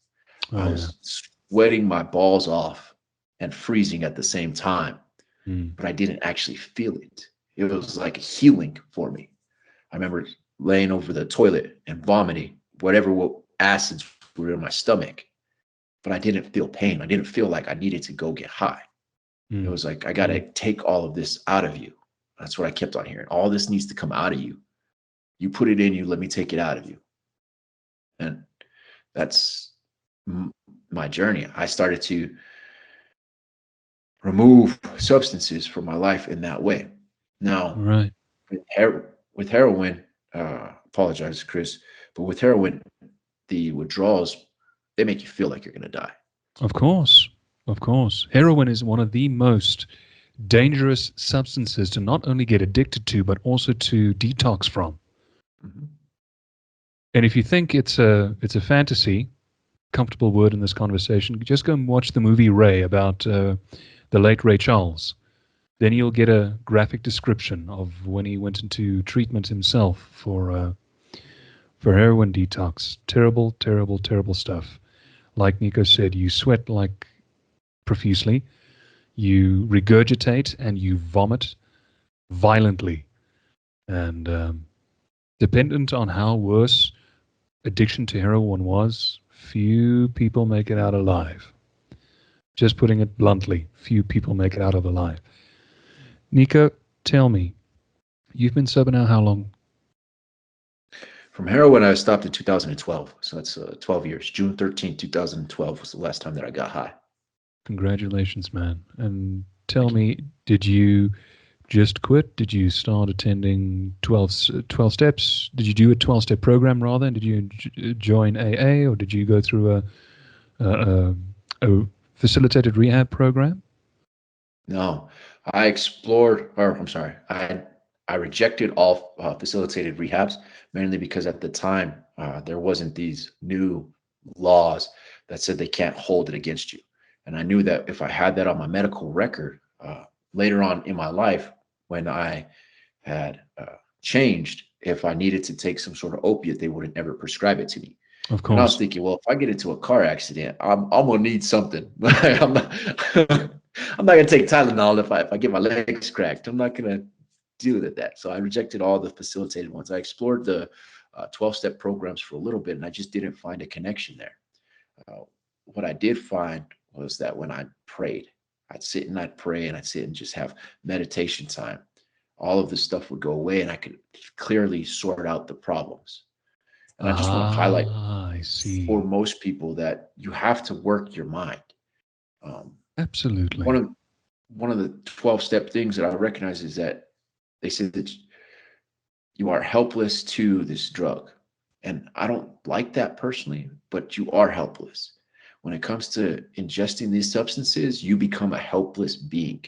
I was sweating my balls off and freezing at the same time, but I didn't actually feel it. It was like a healing for me. I remember laying over the toilet and vomiting whatever acids were in my stomach, but I didn't feel pain. I didn't feel like I needed to go get high. It was like, I got to take all of this out of you. That's what I kept on hearing. All this needs to come out of you. You put it in you, let me take it out of you. And that's my journey. I started to remove substances from my life in that way. Now, with heroin, apologize, Chris, but with heroin, the withdrawals, they make you feel like you're going to die. Of course. Of course. Heroin is one of the most dangerous substances to not only get addicted to, but also to detox from. And if you think it's a fantasy, comfortable word in this conversation, just go and watch the movie Ray about the late Ray Charles. Then you'll get a graphic description of when he went into treatment himself for heroin detox. Terrible, terrible, terrible stuff. Like Nico said, you sweat like profusely, you regurgitate, and you vomit violently. And dependent on how worse addiction to heroin was, few people make it out alive. Just putting it bluntly, few people make it out of alive. Nico, tell me, you've been sober now how long? From heroin, I stopped in 2012. So that's 12 years. June 13th, 2012 was the last time that I got high. Congratulations, man. And tell Thank you. me, did you just quit? Did you start attending 12 steps? Did you do a 12-step program rather? And did you join AA, or did you go through a, a facilitated rehab program? No, I explored, or I'm sorry, I rejected all facilitated rehabs mainly because at the time there wasn't these new laws that said they can't hold it against you, and I knew that if I had that on my medical record later on in my life, when I had changed, if I needed to take some sort of opiate, they wouldn't ever prescribe it to me. Of And I was course. thinking, well, if I get into a car accident, I'm gonna need something. I'm not, I'm not gonna take Tylenol if I get my legs cracked. I'm not gonna do that. So I rejected all the facilitated ones. I explored the 12-step programs for a little bit, and I just didn't find a connection there. Uh, what I did find was that when I prayed, I'd sit and I'd pray, and I'd sit and just have meditation time. All of this stuff would go away, and I could clearly sort out the problems. And I just want to highlight Ah, I for see. most people that you have to work your mind. Um, one Absolutely. of one of the 12-step things that I recognize is that they say that you are helpless to this drug. And I don't like that personally, but you are helpless. When it comes to ingesting these substances, you become a helpless being.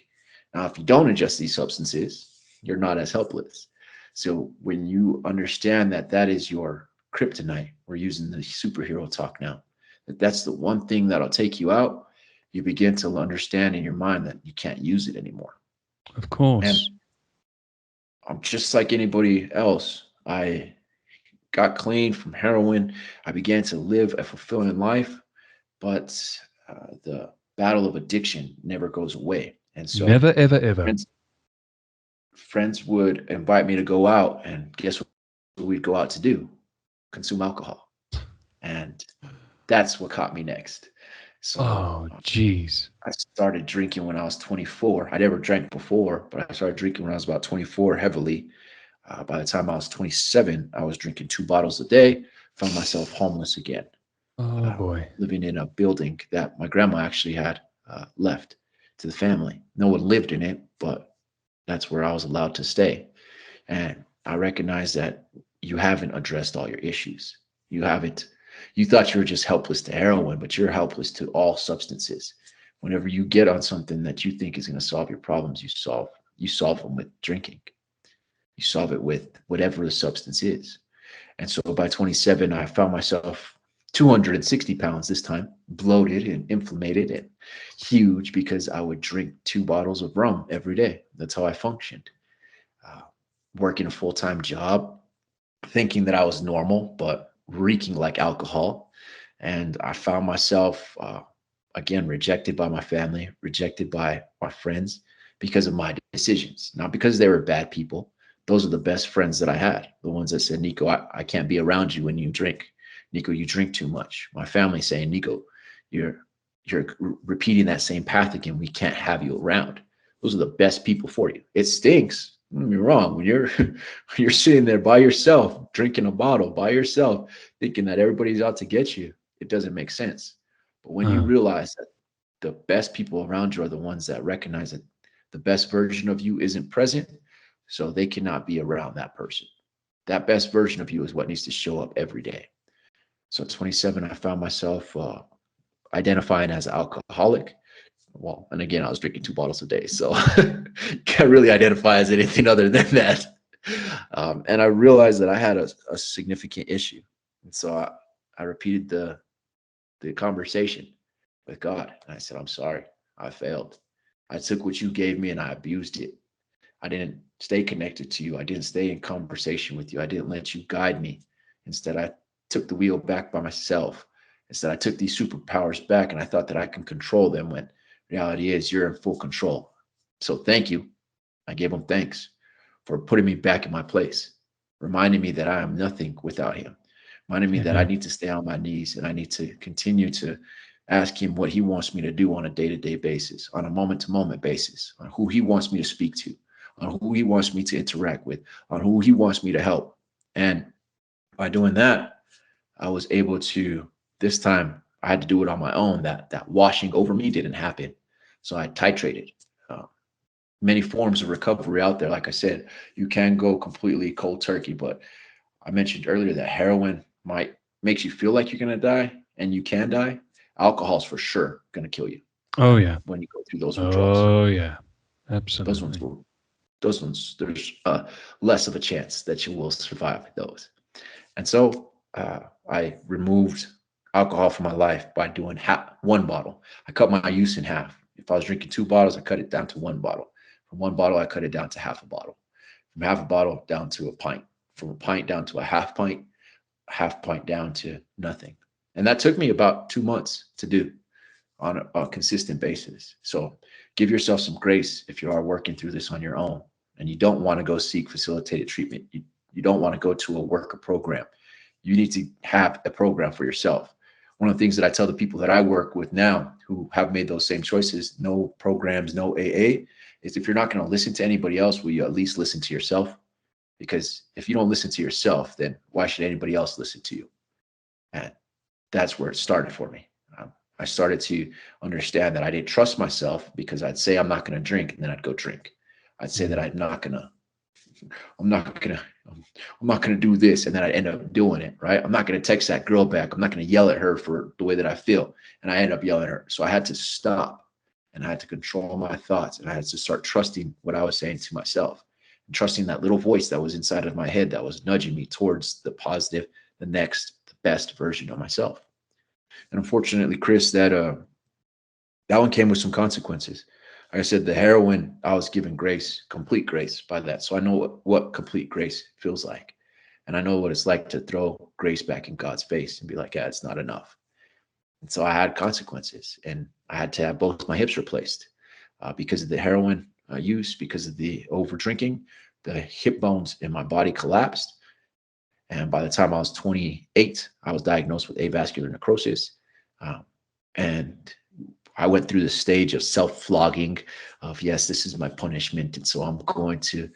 Now, if you don't ingest these substances, you're not as helpless. So when you understand that that is your kryptonite, we're using the superhero talk now, that that's the one thing that'll take you out, you begin to understand in your mind that you can't use it anymore. Of And course. I'm just like anybody else. I got clean from heroin. I began to live a fulfilling life, but the battle of addiction never goes away. And so Never, ever, ever. friends, friends would invite me to go out, and guess what we'd go out to do? Consume alcohol. And that's what caught me next. So Oh, jeez. I started drinking when I was 24. I never drank before, but I started drinking when I was about 24 heavily. By the time I was 27, I was drinking 2 bottles a day, found myself homeless again, Oh, boy. living in a building that my grandma actually had left to the family. No one lived in it, but that's where I was allowed to stay. And I recognize that you haven't addressed all your issues. You haven't, you thought you were just helpless to heroin, but you're helpless to all substances. Whenever you get on something that you think is going to solve your problems, you solve them with drinking. You solve it with whatever the substance is. And so by 27, I found myself 260 pounds this time, bloated and inflamed and huge because I would drink 2 bottles of rum every day. That's how I functioned. Uh, Working a full time job, thinking that I was normal, but reeking like alcohol. And I found myself, again, rejected by my family, rejected by my friends because of my decisions, not because they were bad people. Those are the best friends that I had, the ones that said, Nico, I can't be around you when you drink. Nico, you drink too much. My family saying, Nico, you're repeating that same path again. We can't have you around. Those are the best people for you. It stinks. Don't get me wrong. When you're when you're sitting there by yourself, drinking a bottle by yourself, thinking that everybody's out to get you, it doesn't make sense. But when you Uh, realize that the best people around you are the ones that recognize that the best version of you isn't present, so they cannot be around that person. That best version of you is what needs to show up every day. So at 27, I found myself identifying as an alcoholic. Well, and again, I was drinking 2 bottles a day, so can't really identify as anything other than that. And I realized that I had a significant issue, and so I repeated the conversation with God, and I said, "I'm sorry, I failed. I took what you gave me and I abused it. I didn't stay connected to you. I didn't stay in conversation with you. I didn't let you guide me. Instead, I took the wheel back by myself. Instead, I took these superpowers back and I thought that I can control them when reality is you're in full control. So thank you. I gave him thanks for putting me back in my place, reminding me that I am nothing without him, reminding me that I amen. need to stay on my knees and I need to continue to ask him what he wants me to do on a day-to-day basis, on a moment-to-moment basis, on who he wants me to speak to, on who he wants me to interact with, on who he wants me to help. And by doing that, I was able to, this time I had to do it on my own. That washing over me didn't happen. So I titrated. Uh, Many forms of recovery out there. Like I said, you can go completely cold turkey, but I mentioned earlier that heroin might makes you feel like you're going to die, and you can die. Alcohol's for sure going to kill you Oh yeah. when you go through those withdrawals. Oh yeah. Those ones Absolutely. will, those ones, there's less of a chance that you will survive those. And so I removed alcohol from my life by doing one bottle. I cut my use in half. If I was drinking 2 bottles, I cut it down to one bottle. From one bottle, I cut it down to half a bottle. From half a bottle down to a pint. From a pint down to a half pint down to nothing. And that took me about 2 months to do on a consistent basis. So give yourself some grace if you are working through this on your own and you don't want to go seek facilitated treatment. You don't want to go to a worker program. You need to have a program for yourself. One of the things that I tell the people that I work with now who have made those same choices, no programs, no AA, is if you're not going to listen to anybody else, will you at least listen to yourself? Because if you don't listen to yourself, then why should anybody else listen to you? And that's where it started for me. I started to understand that I didn't trust myself because I'd say I'm not going to drink, and then I'd go drink. I'd say that I'm not gonna do this, and then I'd end up doing it. Right? I'm not gonna text that girl back. I'm not gonna yell at her for the way that I feel, and I end up yelling at her. So I had to stop, and I had to control my thoughts, and I had to start trusting what I was saying to myself, and trusting that little voice that was inside of my head that was nudging me towards the positive, the next, the best version of myself. And unfortunately, Chris, that one came with some consequences. Like I said, the heroin, I was given grace, complete grace by that. So I know what complete grace feels like. And I know what it's like to throw grace back in God's face and be like, yeah, it's not enough. And so I had consequences, and I had to have both my hips replaced because of the heroin use, because of the over drinking. The hip bones in my body collapsed. And by the time I was 28, I was diagnosed with avascular necrosis. And I went through the stage of self-flogging of, yes, this is my punishment. And so I'm going to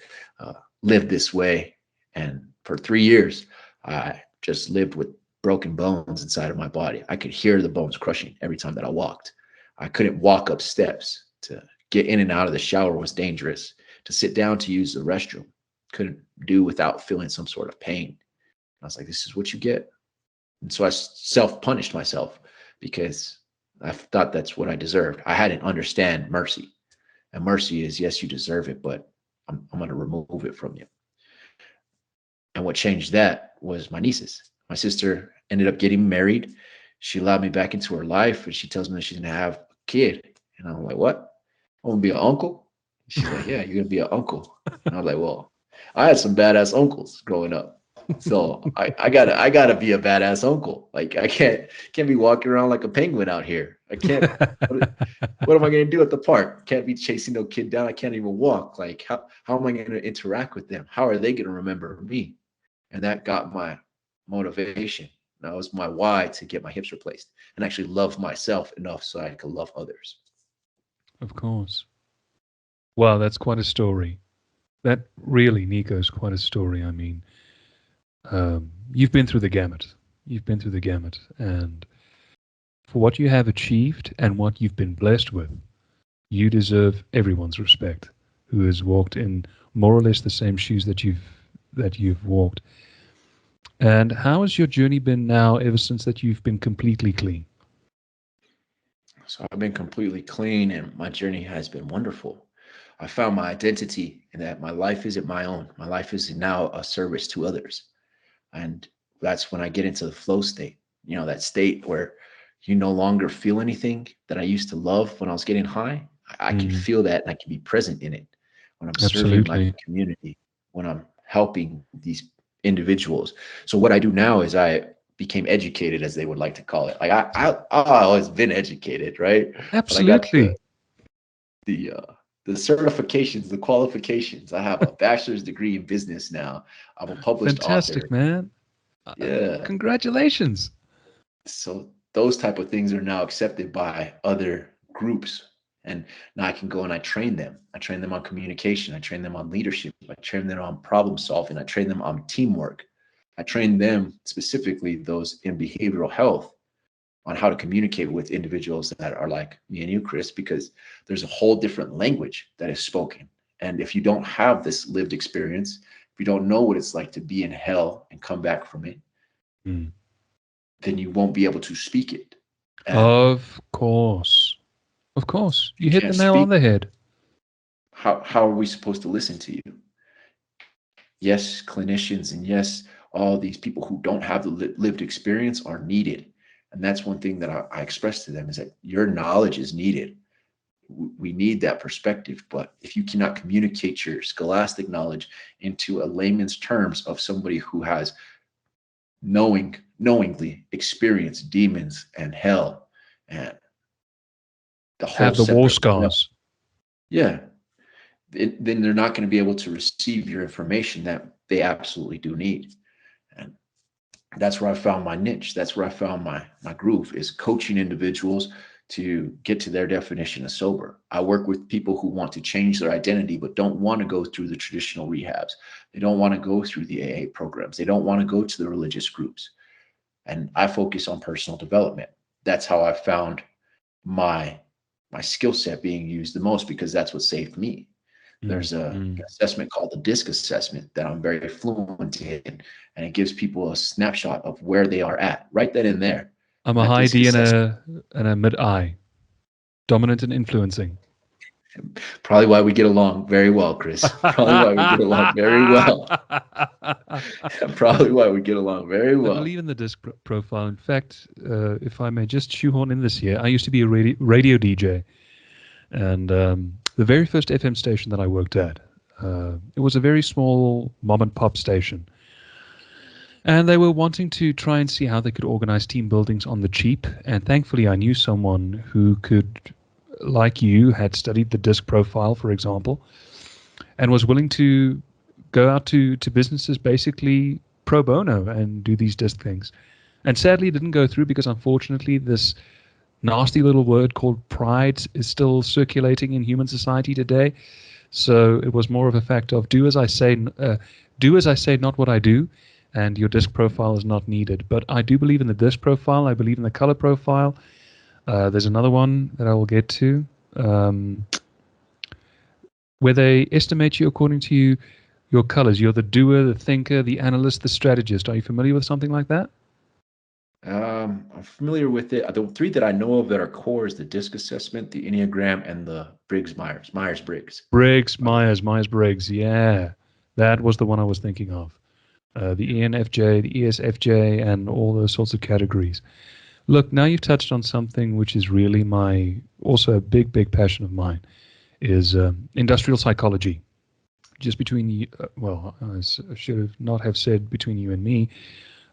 live this way. And for 3 years, I just lived with broken bones inside of my body. I could hear the bones crushing every time that I walked. I couldn't walk up steps. To get in and out of the shower was dangerous. To sit down to use the restroom, couldn't do without feeling some sort of pain. I was like, this is what you get. And so I self-punished myself because I thought that's what I deserved. I hadn't understand mercy. And mercy is, yes, you deserve it, but I'm going to remove it from you. And what changed that was my nieces. My sister ended up getting married. She allowed me back into her life, and she tells me that she's going to have a kid. And I'm like, what? I'm going to be an uncle? She's like, yeah, you're going to be an uncle. And I was like, well, I had some badass uncles growing up. So I gotta be a badass uncle. Like I can't be walking around like a penguin out here. I can't. What am I gonna do at the park? Can't be chasing no kid down. I can't even walk. Like how am I gonna interact with them? How are they gonna remember me? And that got my motivation. That was my why to get my hips replaced and actually love myself enough so I could love others. Of course. Wow, that's quite a story. That really, Nico, is quite a story. I mean, you've been through the gamut. You've been through the gamut. And for what you have achieved and what you've been blessed with, you deserve everyone's respect who has walked in more or less the same shoes that you've walked. And how has your journey been now ever since that you've been completely clean? So I've been completely clean, and my journey has been wonderful. I found my identity in that my life isn't my own. My life is now a service to others. And that's when I get into the flow state, that state where you no longer feel anything that I used to love when I was getting high. I can feel that, and I can be present in it when I'm serving my Absolutely. community, when I'm helping these individuals. So what I do now is I became educated, as they would like to call it. Like I always been educated, right? But I got Absolutely. the the certifications, the qualifications. I have a bachelor's degree in business now. I'm a published author. Fantastic, man. Yeah. Congratulations. So those type of things are now accepted by other groups. And now I can go and I train them. I train them on communication. I train them on leadership. I train them on problem solving. I train them on teamwork. I train them, specifically those in behavioral health, on how to communicate with individuals that are like me and you, Chris, because there's a whole different language that is spoken. And if you don't have this lived experience, if you don't know what it's like to be in hell and come back from it, then you won't be able to speak it. And of course. Of course. You hit the nail on the head. How are we supposed to listen to you? Yes, clinicians, and yes, all these people who don't have the lived experience are needed. And that's one thing that I express to them, is that your knowledge is needed. We need that perspective. But if you cannot communicate your scholastic knowledge into a layman's terms of somebody who has knowingly experienced demons and hell and the whole have the war scars. Yeah. Then they're not going to be able to receive your information that they absolutely do need. And that's where I found my niche. That's where I found my groove, is coaching individuals to get to their definition of sober. I work with people who want to change their identity, but don't want to go through the traditional rehabs. They don't want to go through the AA programs. They don't want to go to the religious groups. And I focus on personal development. That's how I found my skill set being used the most, because that's what saved me. There's an assessment called the DISC assessment that I'm very fluent in, and it gives people a snapshot of where they are at right then and there. I'm a high D and a mid I, dominant and influencing. Probably why we get along very well, Chris. Probably why we get along very well. Probably why we get along very well. I believe in the DISC profile. In fact, if I may just shoehorn in this here, I used to be a radio DJ, and the very first FM station that I worked at, it was a very small mom and pop station. And they were wanting to try and see how they could organize team buildings on the cheap. And thankfully, I knew someone who could, like you, had studied the DISC profile, for example, and was willing to go out to businesses basically pro bono and do these DISC things. And sadly, it didn't go through because, unfortunately, this nasty little word called pride is still circulating in human society today. So it was more of a fact of do as I say, not what I do, and your DISC profile is not needed. But I do believe in the DISC profile. I believe in the color profile. There's another one that I will get to, where they estimate you according to your colors. You're the doer, the thinker, the analyst, the strategist. Are you familiar with something like that? I'm familiar with it. The three that I know of that are core is the DISC assessment, the Enneagram, and the Myers-Briggs. Myers-Briggs. Yeah, that was the one I was thinking of. The ENFJ, the ESFJ, and all those sorts of categories. Look, now you've touched on something which is really also a big passion of mine, is industrial psychology. Just between you, I should not have said between you and me.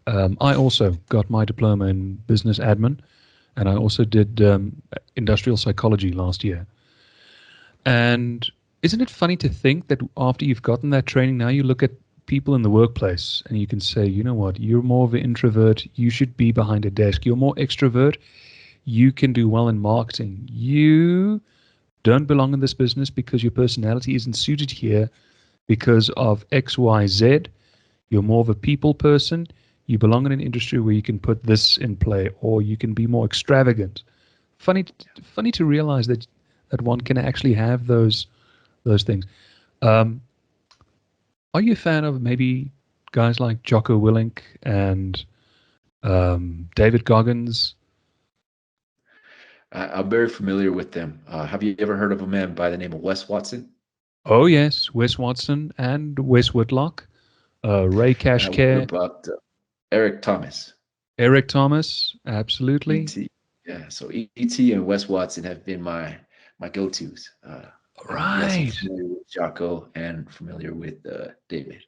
I also got my diploma in business admin, and I also did industrial psychology last year. And isn't it funny to think that after you've gotten that training, now you look at people in the workplace and you can say, you know what, you're more of an introvert. You should be behind a desk. You're more extrovert. You can do well in marketing. You don't belong in this business because your personality isn't suited here because of X, Y, Z. You're more of a people person. You belong in an industry where you can put this in play, or you can be more extravagant. Funny to realize that one can actually have those things. Are you a fan of maybe guys like Jocko Willink and David Goggins? I'm very familiar with them. Have you ever heard of a man by the name of Wes Watson? Oh, yes, Wes Watson and Wes Whitlock, Ray Kashkar. About Eric Thomas. Eric Thomas, absolutely. E.T. Yeah, so E.T. and Wes Watson have been my go-tos. Right. Yes, I'm familiar with Jocko and familiar with David.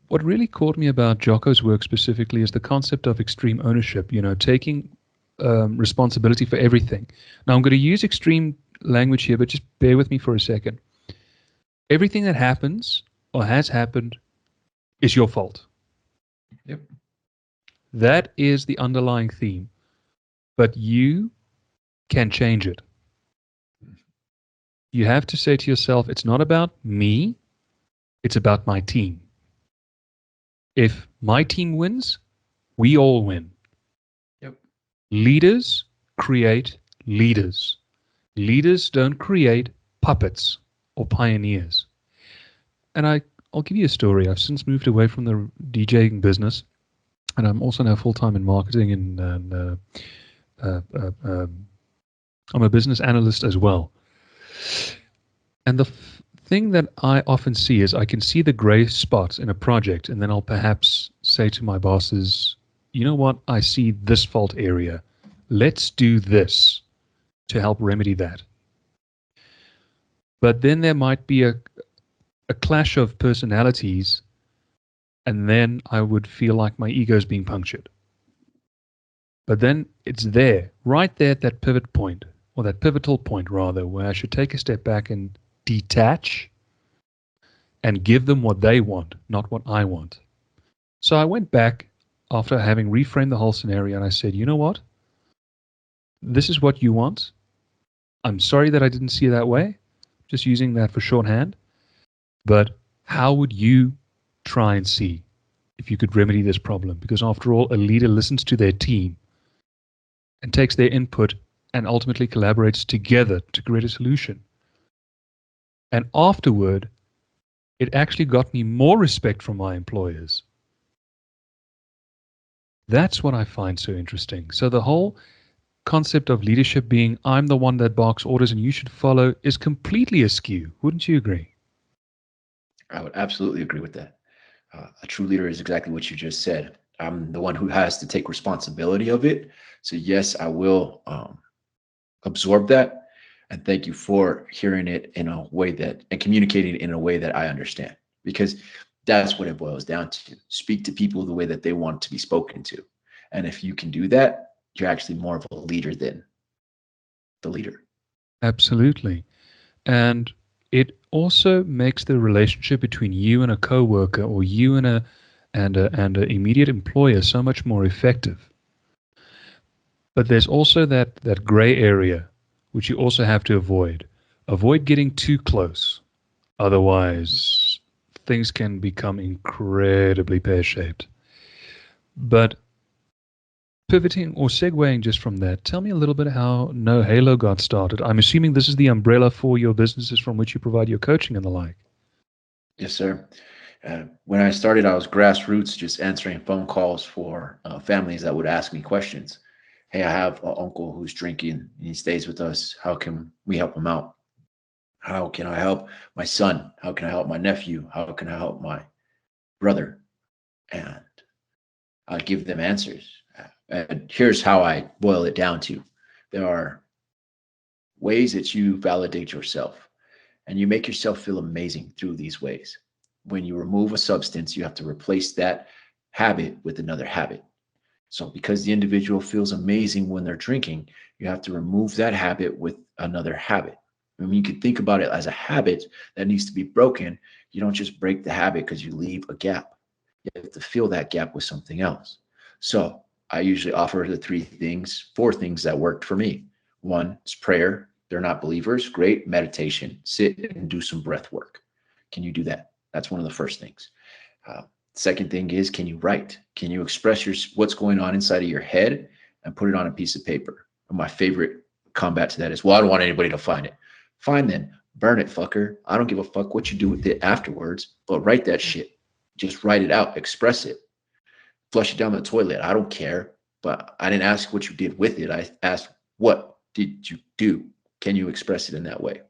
What really caught me about Jocko's work specifically is the concept of extreme ownership, taking responsibility for everything. Now, I'm going to use extreme language here, but just bear with me for a second. Everything that happens or has happened is your fault. Yep. That is the underlying theme. but you can change it. You have to say to yourself, it's not about me, it's about my team. If my team wins, we all win. Yep. Leaders create leaders. Leaders don't create puppets or pioneers. And I'll give you a story. I've since moved away from the DJing business, and I'm also now full-time in marketing, and I'm a business analyst as well. And the thing that I often see is I can see the gray spots in a project, and then I'll perhaps say to my bosses, you know what, I see this fault area. Let's do this to help remedy that. But then there might be a clash of personalities, and then I would feel like my ego is being punctured. But then it's there, right there at that pivot point, or that pivotal point rather, where I should take a step back and detach and give them what they want, not what I want. So I went back after having reframed the whole scenario, and I said, you know what? This is what you want. I'm sorry that I didn't see it that way. Just using that for shorthand. But how would you try and see if you could remedy this problem? Because after all, a leader listens to their team and takes their input and ultimately collaborates together to create a solution. And afterward, it actually got me more respect from my employers. That's what I find so interesting. So the whole concept of leadership being I'm the one that barks orders and you should follow is completely askew. Wouldn't you agree? I would absolutely agree with that. A true leader is exactly what you just said. I'm the one who has to take responsibility of it. So yes, I will absorb that. And thank you for hearing it in a way that and communicating it in a way that I understand, because that's what it boils down to. Speak to people the way that they want to be spoken to. And if you can do that, you're actually more of a leader than the leader. Absolutely. And it also makes the relationship between you and a coworker or you and an immediate employer so much more effective. But there's also that gray area which you also have to avoid. Avoid getting too close. Otherwise, things can become incredibly pear-shaped. But pivoting or segueing just from that, tell me a little bit how NoHalo got started. I'm assuming this is the umbrella for your businesses from which you provide your coaching and the like. Yes, sir. When I started, I was grassroots, just answering phone calls for families that would ask me questions. Hey, I have an uncle who's drinking and he stays with us. How can we help him out? How can I help my son? How can I help my nephew? How can I help my brother? And I give them answers. And here's how I boil it down to. There are ways that you validate yourself and you make yourself feel amazing through these ways. When you remove a substance, you have to replace that habit with another habit. So because the individual feels amazing when they're drinking, you have to remove that habit with another habit. I mean, you could think about it as a habit that needs to be broken. You don't just break the habit because you leave a gap. You have to fill that gap with something else. So I usually offer the four things that worked for me. One is prayer. They're not believers. Great. Meditation. Sit and do some breath work. Can you do that? That's one of the first things. Second thing is, can you write? Can you express what's going on inside of your head and put it on a piece of paper? And my favorite combat to that is, well, I don't want anybody to find it. Fine then, burn it, fucker. I don't give a fuck what you do with it afterwards, but write that shit. Just write it out, express it, flush it down the toilet. I don't care, but I didn't ask what you did with it. I asked, what did you do? Can you express it in that way?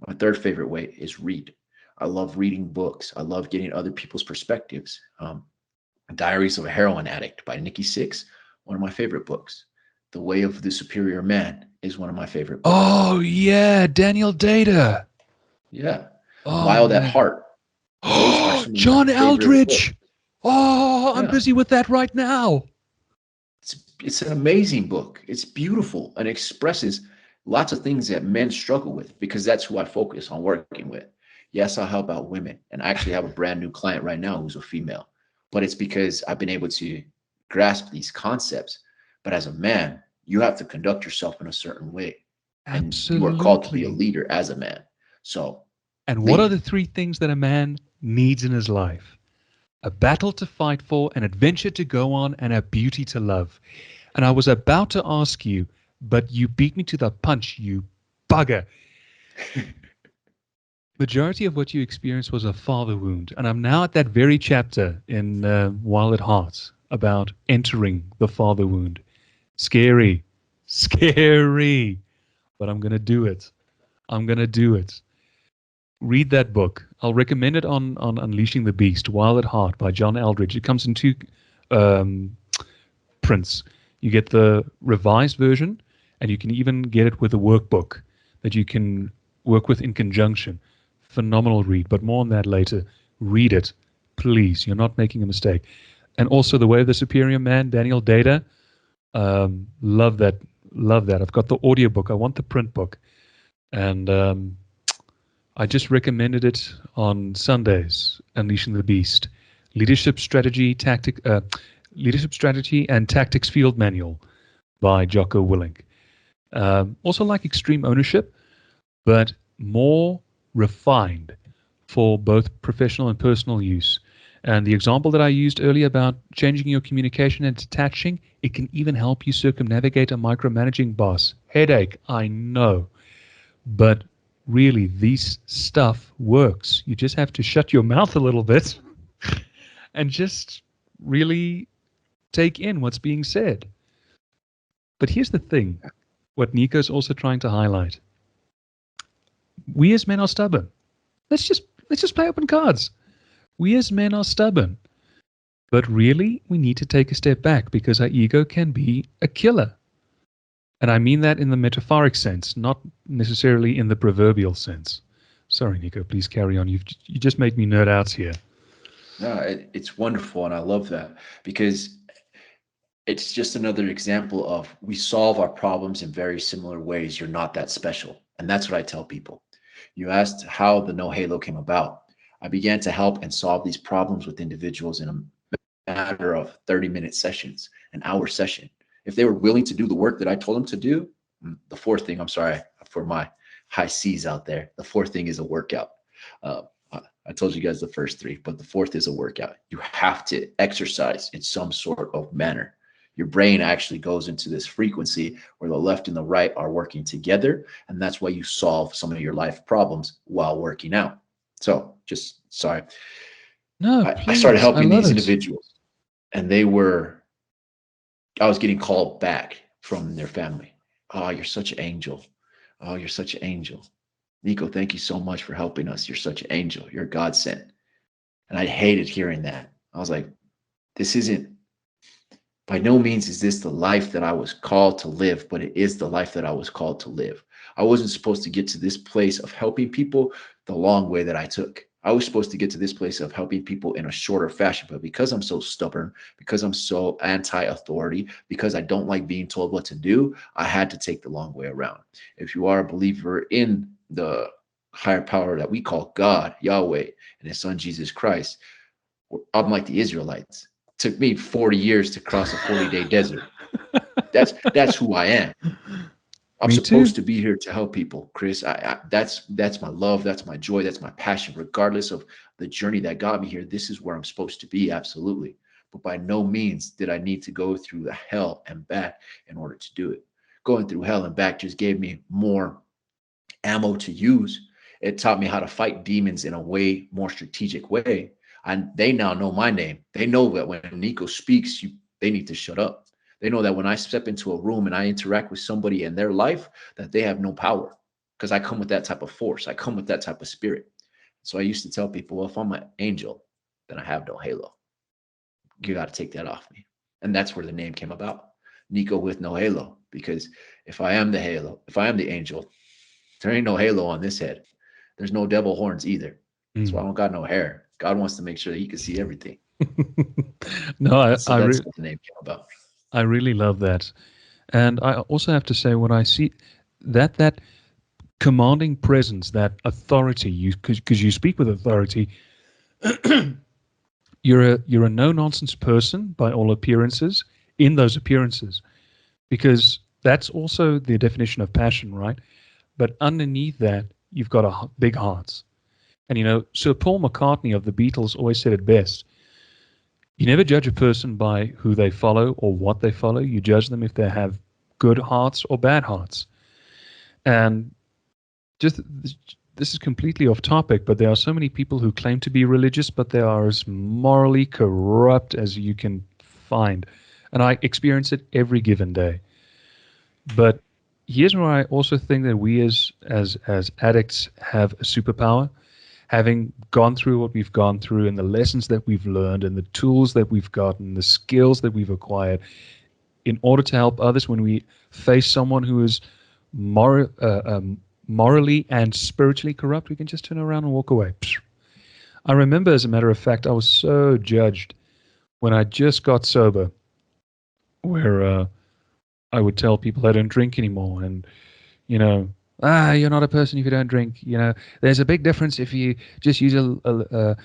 My third favorite way is read. I love reading books. I love getting other people's perspectives. Diaries of a Heroin Addict by Nikki Sixx, one of my favorite books. The Way of the Superior Man is one of my favorite books. Oh, yeah, Daniel Data. Yeah. Oh, Wild at man. Heart. Those are some of my John favorite books. Eldridge. Oh, I'm Yeah. busy with that right now. It's an amazing book. It's beautiful and expresses lots of things that men struggle with, because that's who I focus on working with. Yes, I'll help out women. And I actually have a brand new client right now who's a female. But it's because I've been able to grasp these concepts. But as a man, You have to conduct yourself in a certain way. And you are called to be a Absolutely. leader as a man. So And what are lead. the three things that a man needs in his life? A battle to fight for, an adventure to go on, and a beauty to love. And I was about to ask you, but you beat me to the punch, you bugger. Majority of what you experienced was a father wound. And I'm now at that very chapter in Wild at Heart about entering the father wound. Scary, scary, but I'm going to do it. I'm going to do it. Read that book. I'll recommend it on Unleashing the Beast, Wild at Heart by John Eldridge. It comes in two um, prints. You get the revised version, and you can even get it with a workbook that you can work with in conjunction. Phenomenal read, but more on that later. Read it, please. You're not making a mistake. And also The Way of the Superior Man, Daniel Data. Love that. Love that. I've got the audiobook. I want the print book. And I just recommended it on Sundays, Unleashing the Beast. Leadership Strategy and Tactics Field Manual by Jocko Willink. Also like Extreme Ownership, but more refined for both professional and personal use. And the example that I used earlier about changing your communication and detaching, it can even help you circumnavigate a micromanaging boss. Headache, I know. But really, this stuff works. You just have to shut your mouth a little bit and just really take in what's being said. But here's the thing, what Nico's also trying to highlight. We as men are stubborn. Let's just play open cards. We as men are stubborn. But really, we need to take a step back because our ego can be a killer. And I mean that in the metaphoric sense, not necessarily in the proverbial sense. Sorry, Nico, please carry on. You just made me nerd out here. No, it's wonderful, and I love that because it's just another example of we solve our problems in very similar ways. You're not that special. And that's what I tell people. You asked how the NoHalo came about. I began to help and solve these problems with individuals in a matter of 30-minute sessions, an hour session. If they were willing to do the work that I told them to do, the fourth thing, I'm sorry for my high C's out there. The fourth thing is a workout. I told you guys the first three, but the fourth is a workout. You have to exercise in some sort of manner. Your brain actually goes into this frequency where the left and the right are working together. And that's why you solve some of your life problems while working out. So just sorry. No, I started helping these it. individuals, and I was getting called back from their family. Oh, you're such an angel. Oh, you're such an angel. Nico, thank you so much for helping us. You're such an angel. You're a godsend. And I hated hearing that. I was like, this isn't, by no means is this the life that I was called to live, but it is the life that I was called to live. I wasn't supposed to get to this place of helping people the long way that I took. I was supposed to get to this place of helping people in a shorter fashion, but because I'm so stubborn, because I'm so anti-authority, because I don't like being told what to do, I had to take the long way around. If you are a believer in the higher power that we call God, Yahweh, and his son, Jesus Christ, unlike the Israelites, it took me 40 years to cross a 40-day desert. That's who I am. I'm supposed to be here to help people, Chris. That's my love. That's my joy. That's my passion. Regardless of the journey that got me here, this is where I'm supposed to be. Absolutely. But by no means did I need to go through the hell and back in order to do it. Going through hell and back just gave me more ammo to use. It taught me how to fight demons in a way more strategic way. And they now know my name. They know that when Nico speaks, they need to shut up. They know that when I step into a room and I interact with somebody in their life, that they have no power because I come with that type of force. I come with that type of spirit. So I used to tell people, well, if I'm an angel, then I have no halo. You got to take that off me. And that's where the name came about, Nico with no halo. Because if I am the halo, if I am the angel, there ain't no halo on this head. There's no devil horns either. That's why I don't got no hair. God wants to make sure that he can see everything. No, so that's what the name came about. I really love that. And I also have to say, when I see that commanding presence, that authority, because you speak with authority, you're a no-nonsense person by all appearances, in those appearances. Because That's also the definition of passion, right? But underneath that, you've got big hearts. And Sir Paul McCartney of the Beatles always said it best. You never judge a person by who they follow or what they follow. You judge them if they have good hearts or bad hearts. And just this is completely off topic, but there are so many people who claim to be religious, but they are as morally corrupt as you can find. And I experience it every given day. But here's where I also think that we as addicts have a superpower. Having gone through what we've gone through and the lessons that we've learned and the tools that we've gotten, the skills that we've acquired in order to help others when we face someone who is morally and spiritually corrupt, we can just turn around and walk away. I remember, as a matter of fact, I was so judged when I just got sober, where I would tell people I don't drink anymore, and you're not a person if you don't drink. There's a big difference if you just use a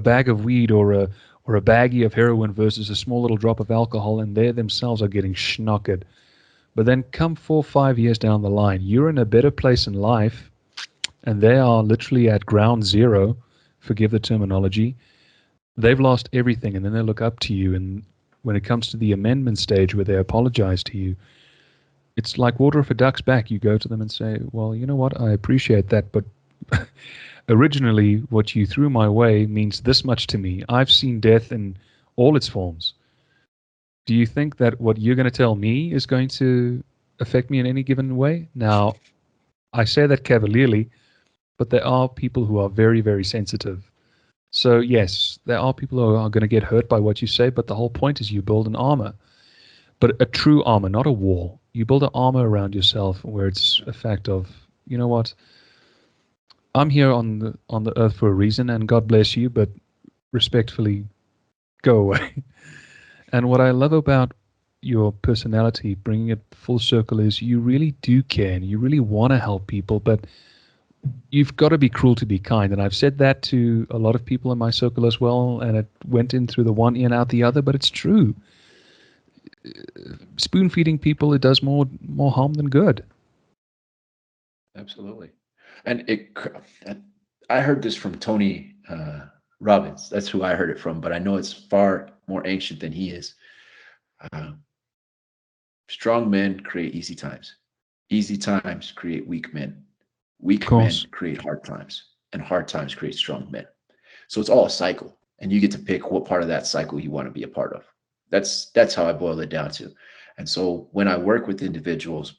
bag of weed or a baggie of heroin versus a small little drop of alcohol, and they themselves are getting schnockered. But then come 4 or 5 years down the line, you're in a better place in life, and they are literally at ground zero, forgive the terminology. They've lost everything, and then they look up to you, and when it comes to the amendment stage where they apologize to you, it's like water off a duck's back. You go to them and say, well, you know what, I appreciate that, but originally what you threw my way means this much to me. I've seen death in all its forms. Do you think that what you're going to tell me is going to affect me in any given way? Now, I say that cavalierly, but there are people who are very, very sensitive. So yes, there are people who are going to get hurt by what you say, but the whole point is you build an armor. But a true armor, not a wall. You build an armor around yourself where it's a fact of, you know what, I'm here on the earth for a reason, and God bless you, but respectfully, go away. And what I love about your personality, bringing it full circle, is you really do care and you really want to help people, but you've got to be cruel to be kind. And I've said that to a lot of people in my circle as well, and it went in through the one ear and out the other, but it's true. Spoon feeding people, it does more harm than good. Absolutely. And I heard this from Tony Robbins. That's who I heard it from, but I know it's far more ancient than he is. Strong men create easy times. Easy times create weak men. Weak men create hard times, and hard times create strong men. So it's all a cycle, and you get to pick what part of that cycle you want to be a part of. That's how I boil it down to. And so when I work with individuals,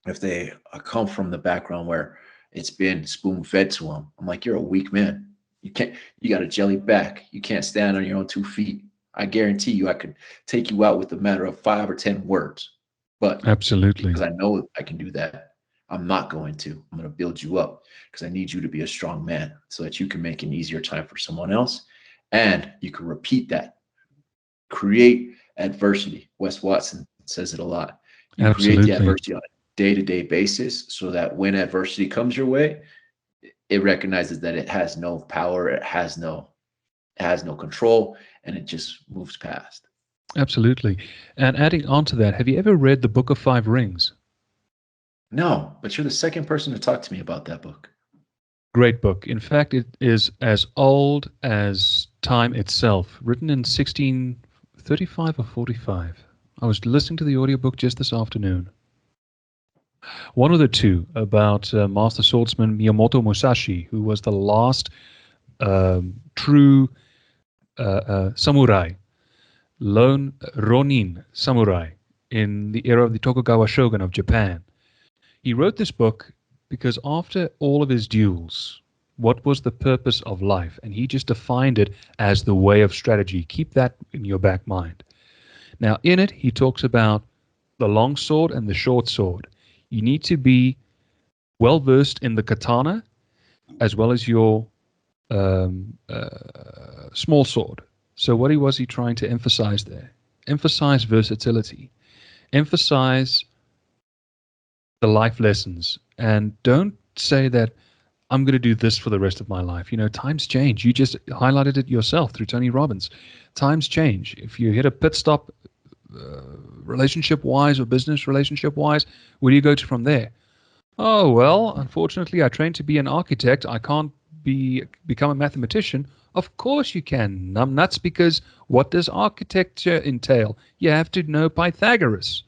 if they come from the background where it's been spoon fed to them, I'm like, you're a weak man. You got a jelly back. You can't stand on your own 2 feet. I guarantee you I could take you out with a matter of 5 or 10 words. But absolutely, because I know I can do that, I'm not going to. I'm going to build you up because I need you to be a strong man so that you can make an easier time for someone else. And you can repeat that. Create adversity. Wes Watson says it a lot. You create the adversity on a day-to-day basis so that when adversity comes your way, it recognizes that it has no power, it has no control, and it just moves past. Absolutely. And adding on to that, have you ever read the Book of Five Rings? No, but you're the second person to talk to me about that book. Great book. In fact, it is as old as time itself, written in 1635 or 45. I was listening to the audiobook just this afternoon. One of the two, about Master Swordsman Miyamoto Musashi, who was the last true samurai, lone Ronin samurai in the era of the Tokugawa shogun of Japan. He wrote this book because after all of his duels, what was the purpose of life? And he just defined it as the way of strategy. Keep that in your back mind. Now, in it, he talks about the long sword and the short sword. You need to be well versed in the katana as well as your small sword. So what was he trying to emphasize there? Emphasize versatility. Emphasize the life lessons. And don't say that I'm going to do this for the rest of my life. Times change. You just highlighted it yourself through Tony Robbins. Times change. If you hit a pit stop relationship wise or business relationship wise? Where do you go to from there? Oh, well, unfortunately, I trained to be an architect. I can't become a mathematician. Of course you can, numbnuts, because what does architecture entail? You have to know Pythagoras.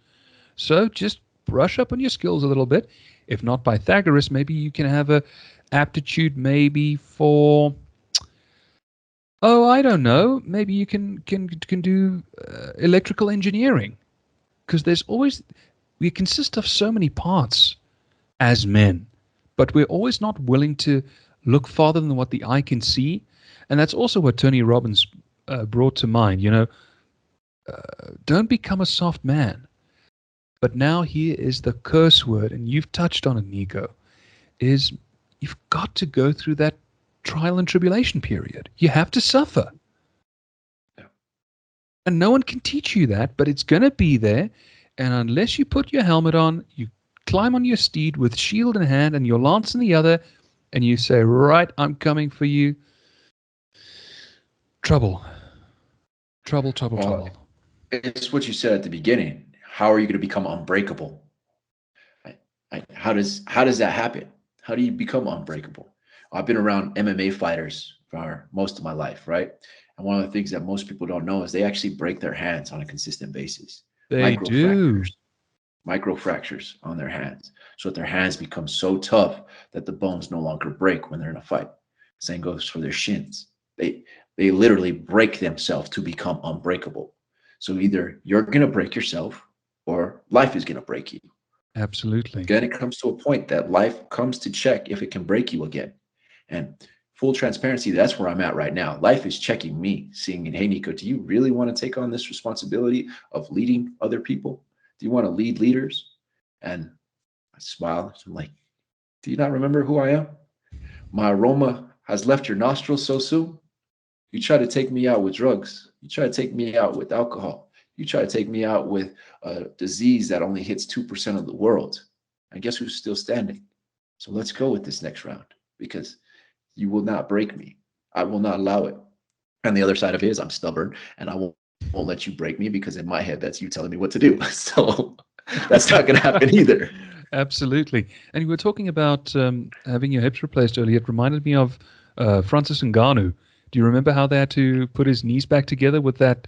So just brush up on your skills a little bit. If not Pythagoras, maybe you can have a aptitude maybe for, oh, I don't know, maybe you can do electrical engineering, because there's always, we consist of so many parts as men, but we're always not willing to look farther than what the eye can see. And that's also what Tony Robbins brought to mind. Don't become a soft man. But now here is the curse word, and you've touched on it, Nico, is you've got to go through that trial and tribulation period. You have to suffer. Yeah. And no one can teach you that, but it's going to be there. And unless you put your helmet on, you climb on your steed with shield in hand and your lance in the other, and you say, right, I'm coming for you. Trouble. Trouble, trouble, Well, trouble. it's what you said at the beginning. How are you going to become unbreakable? How does that happen? How do you become unbreakable? I've been around MMA fighters for most of my life, right? And one of the things that most people don't know is they actually break their hands on a consistent basis. They do. Microfractures on their hands, so that their hands become so tough that the bones no longer break when they're in a fight. Same goes for their shins. They literally break themselves to become unbreakable. So either you're going to break yourself or life is going to break you. Absolutely. Then it comes to a point that life comes to check if it can break you again. And full transparency, that's where I'm at right now. Life is checking me, seeing, hey, Nico, do you really want to take on this responsibility of leading other people? Do you want to lead leaders? And I smile. I'm like, do you not remember who I am? My aroma has left your nostrils so soon. You try to take me out with drugs. You try to take me out with alcohol. You try to take me out with a disease that only hits 2% of the world. And guess who's still standing? So let's go with this next round, because you will not break me. I will not allow it. And the other side of it is I'm stubborn, and I won't let you break me, because in my head, that's you telling me what to do. So that's not going to happen either. Absolutely. And you were talking about having your hips replaced earlier. It reminded me of Francis Ngannou. Do you remember how they had to put his knees back together with that,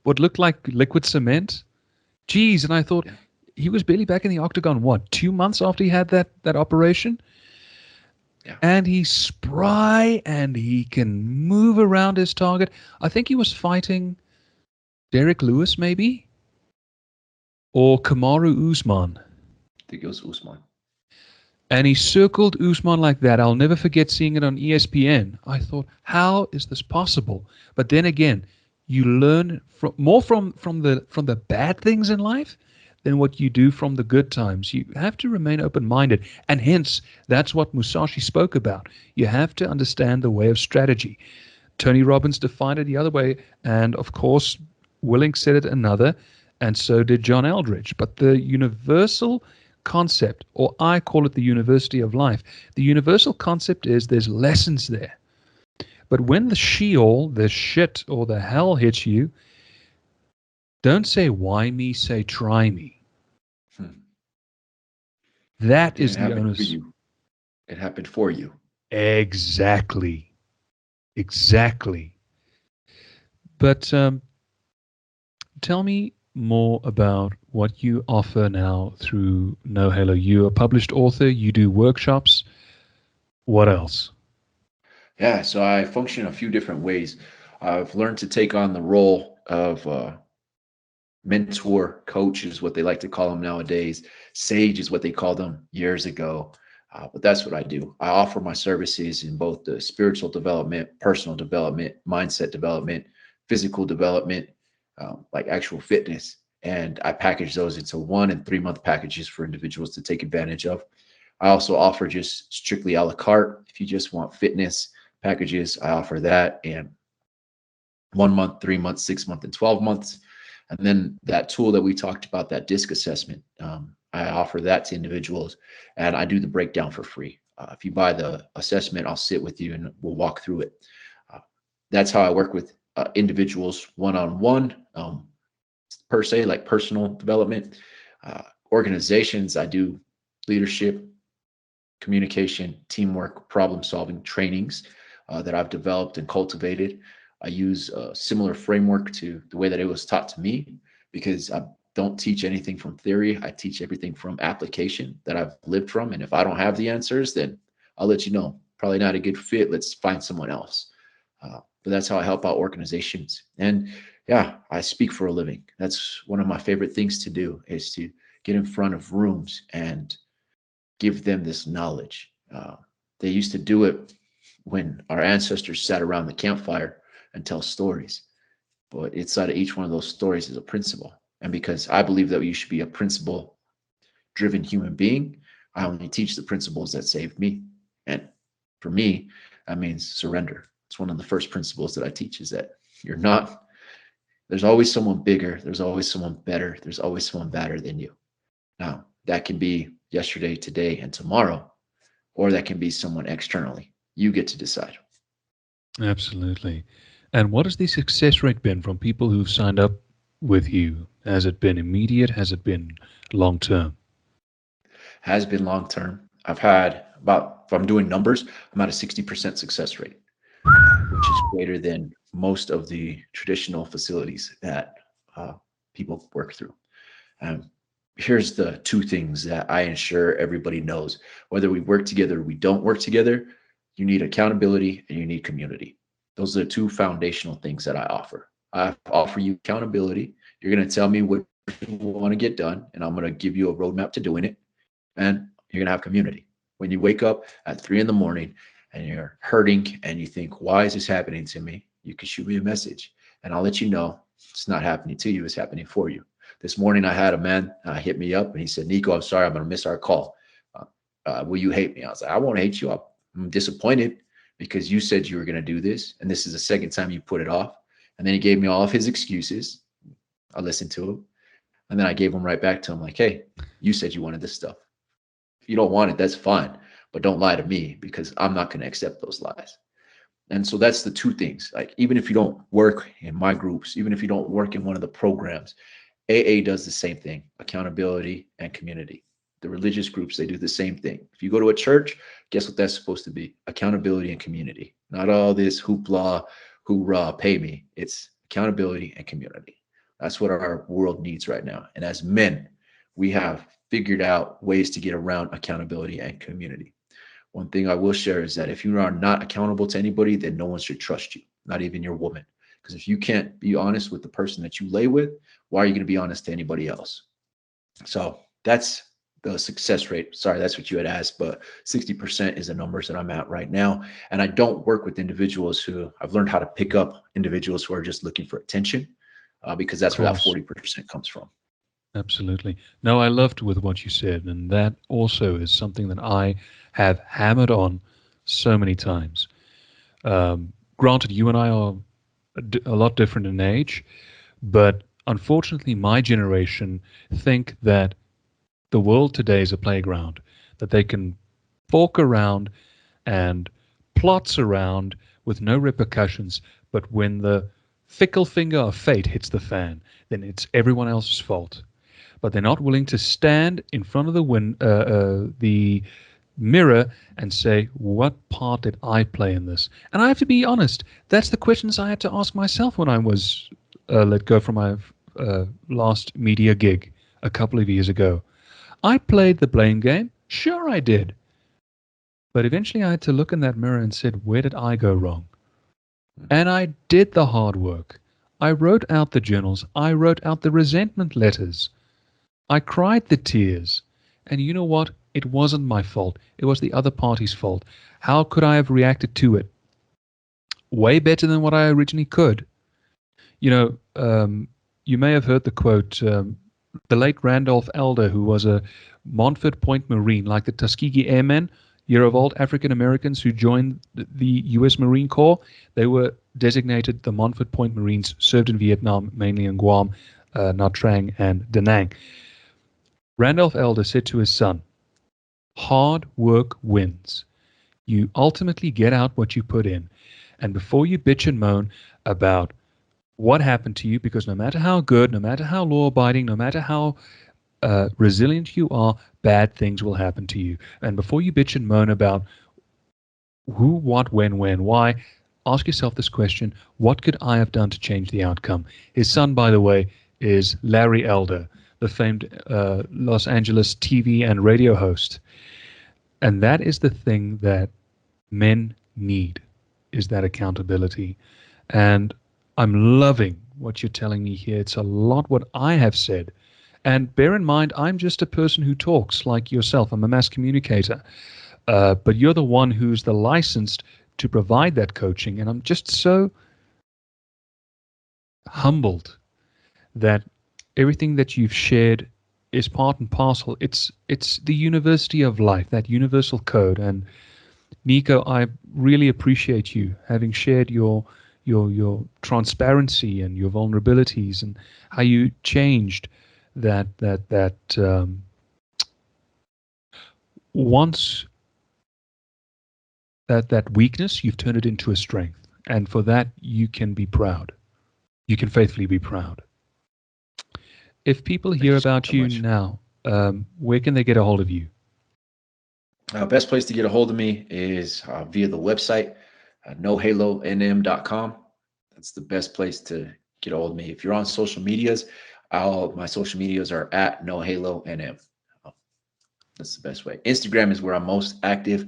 what looked like liquid cement? Geez, and I thought, he was barely back in the octagon, what, 2 months after he had that operation? Yeah. And he's spry and he can move around his target. I think he was fighting Derek Lewis, maybe? Or Kamaru Usman. I think it was Usman. And he circled Usman like that. I'll never forget seeing it on ESPN. I thought, how is this possible? But then again, you learn more from the bad things in life than what you do from the good times. You have to remain open-minded. And hence, that's what Musashi spoke about. You have to understand the way of strategy. Tony Robbins defined it the other way. And of course, Willink said it another. And so did John Eldridge. But the universal concept, or I call it the university of life, the universal concept is there's lessons there. But when the Sheol, the shit or the hell hits you, don't say why me, say try me. That is the onus. It happened for you. Exactly. But tell me more about what you offer now through NoHalo. You're a published author, you do workshops. What else? Yeah, so I function in a few different ways. I've learned to take on the role of mentor, coach is what they like to call them nowadays. Sage is what they called them years ago. But that's what I do. I offer my services in both the spiritual development, personal development, mindset development, physical development, like actual fitness. And I package those into 1 and 3 month packages for individuals to take advantage of. I also offer just strictly a la carte. If you just want fitness packages, I offer that. And 1 month, 3 months, 6 months, and 12 months. And then that tool that we talked about, that DISC assessment, I offer that to individuals, and I do the breakdown for free. If you buy the assessment, I'll sit with you and we'll walk through it. That's how I work with individuals one-on-one. per se, like personal development. Organizations, I do leadership, communication, teamwork, problem solving trainings that I've developed and cultivated. I use a similar framework to the way that it was taught to me because I don't teach anything from theory. I teach everything from application that I've lived from. And if I don't have the answers, then I'll let you know. Probably not a good fit. Let's find someone else. But that's how I help out organizations. And yeah, I speak for a living. That's one of my favorite things to do is to get in front of rooms and give them this knowledge. They used to do it when our ancestors sat around the campfire and tell stories. But inside of each one of those stories is a principle. And because I believe that you should be a principle driven human being, I only teach the principles that saved me. And for me, that means surrender. It's one of the first principles that I teach is that you're not, there's always someone bigger. There's always someone better. There's always someone better than you. Now, that can be yesterday, today, and tomorrow, or that can be someone externally. You get to decide. Absolutely. And what has the success rate been from people who've signed up with you? Has it been immediate? Has it been long term? Has been long term. I've had about, if I'm doing numbers, I'm at a 60% success rate, which is greater than most of the traditional facilities that people work through. Um, Here's the two things that I ensure everybody knows. Whether we work together or we don't work together, you need accountability and you need community. Those are the two foundational things that I offer. I offer you accountability. You're going to tell me what you want to get done, and I'm going to give you a roadmap to doing it. And you're going to have community. When you wake up at 3 a.m. and you're hurting and you think, why is this happening to me? You can shoot me a message and I'll let you know it's not happening to you. It's happening for you. This morning, I had a man hit me up and he said, Nico, I'm sorry, I'm going to miss our call. Will you hate me? I was like, I won't hate you. I'm disappointed because you said you were going to do this. And this is the second time you put it off. And then he gave me all of his excuses. I listened to him. And then I gave him right back to him like, hey, you said you wanted this stuff. If you don't want it, that's fine. But don't lie to me because I'm not going to accept those lies. And so that's the two things. Like, even if you don't work in my groups, even if you don't work in one of the programs, AA does the same thing, accountability and community. The religious groups, they do the same thing. If you go to a church, guess what that's supposed to be? Accountability and community. Not all this hoopla, hoorah, pay me. It's accountability and community. That's what our world needs right now. And as men, we have figured out ways to get around accountability and community. One thing I will share is that if you are not accountable to anybody, then no one should trust you, not even your woman. Because if you can't be honest with the person that you lay with, why are you going to be honest to anybody else? So that's the success rate. Sorry, that's what you had asked, but 60% is the numbers that I'm at right now. And I don't work with individuals who I've learned how to pick up individuals who are just looking for attention because that's where that 40% comes from. Absolutely. No, I loved with what you said, and that also is something that I have hammered on so many times. Granted, you and I are a lot different in age, but unfortunately, my generation think that the world today is a playground, that they can fork around and plots around with no repercussions, but when the fickle finger of fate hits the fan, then it's everyone else's fault. But they're not willing to stand in front of the mirror and say, what part did I play in this? And I have to be honest, that's the questions I had to ask myself when I was let go from my last media gig a couple of years ago. I played the blame game. Sure, I did. But eventually I had to look in that mirror and said, where did I go wrong? And I did the hard work. I wrote out the journals. I wrote out the resentment letters. I cried the tears. And you know what? It wasn't my fault. It was the other party's fault. How could I have reacted to it? Way better than what I originally could. You know, you may have heard the quote, the late Randolph Elder, who was a Montford Point Marine, like the Tuskegee Airmen, year of old African Americans who joined the U.S. Marine Corps. They were designated the Montford Point Marines, served in Vietnam, mainly in Guam, Nha Trang, and Da Nang. Randolph Elder said to his son, hard work wins. You ultimately get out what you put in. And before you bitch and moan about what happened to you, because no matter how good, no matter how law-abiding, no matter how resilient you are, bad things will happen to you. And before you bitch and moan about who, what, when, why, ask yourself this question: what could I have done to change the outcome? His son, by the way, is Larry Elder, the famed Los Angeles TV and radio host. And that is the thing that men need, is that accountability. And I'm loving what you're telling me here. It's a lot what I have said. And bear in mind, I'm just a person who talks like yourself. I'm a mass communicator. But you're the one who's the licensed to provide that coaching. And I'm just so humbled that everything that you've shared is part and parcel. It's the university of life, that universal code. And Nico, I really appreciate you having shared your transparency and your vulnerabilities, and how you changed that once that weakness, you've turned it into a strength. And for that, you can be proud. You can faithfully be proud. If people hear about you now, where can they get a hold of you? Best place to get a hold of me is via the website, nohalonm.com. That's the best place to get a hold of me. If you're on social medias, my social medias are at nohalonm. That's the best way. Instagram is where I'm most active,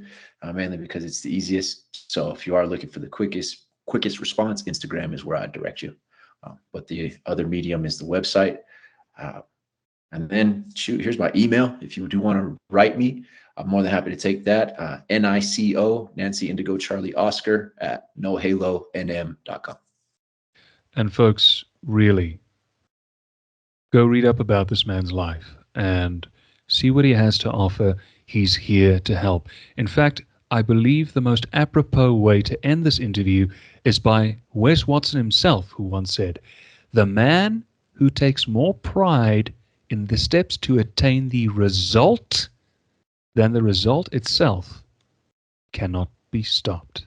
mainly because it's the easiest. So if you are looking for the quickest response, Instagram is where I direct you. But the other medium is the website. And then here's my email. If you do want to write me, I'm more than happy to take that. NICO, Nancy Indigo Charlie Oscar at nohalonm.com. And folks, really, go read up about this man's life and see what he has to offer. He's here to help. In fact, I believe the most apropos way to end this interview is by Wes Watson himself, who once said, "The man who takes more pride in the steps to attain the result than the result itself cannot be stopped."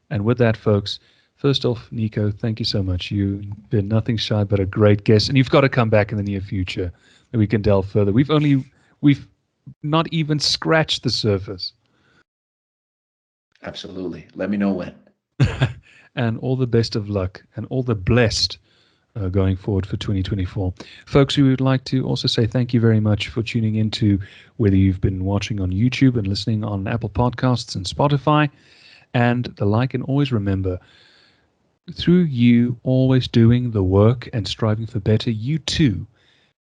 And with that, folks, first off, Nico, thank you so much. You've been nothing shy but a great guest, and you've got to come back in the near future that we can delve further. We've not even scratched the surface. Absolutely. Let me know when. And all the best of luck and all the blessed going forward for 2024. Folks, we would like to also say thank you very much for tuning into, whether you've been watching on YouTube and listening on Apple Podcasts and Spotify and the like. And always remember, through you always doing the work and striving for better, you too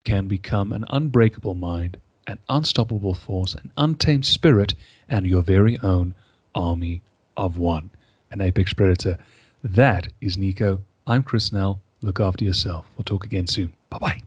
can become an unbreakable mind, an unstoppable force, an untamed spirit, and your very own army of one, an apex predator. That is Nico. I'm Chris Nell. Look after yourself. We'll talk again soon. Bye-bye.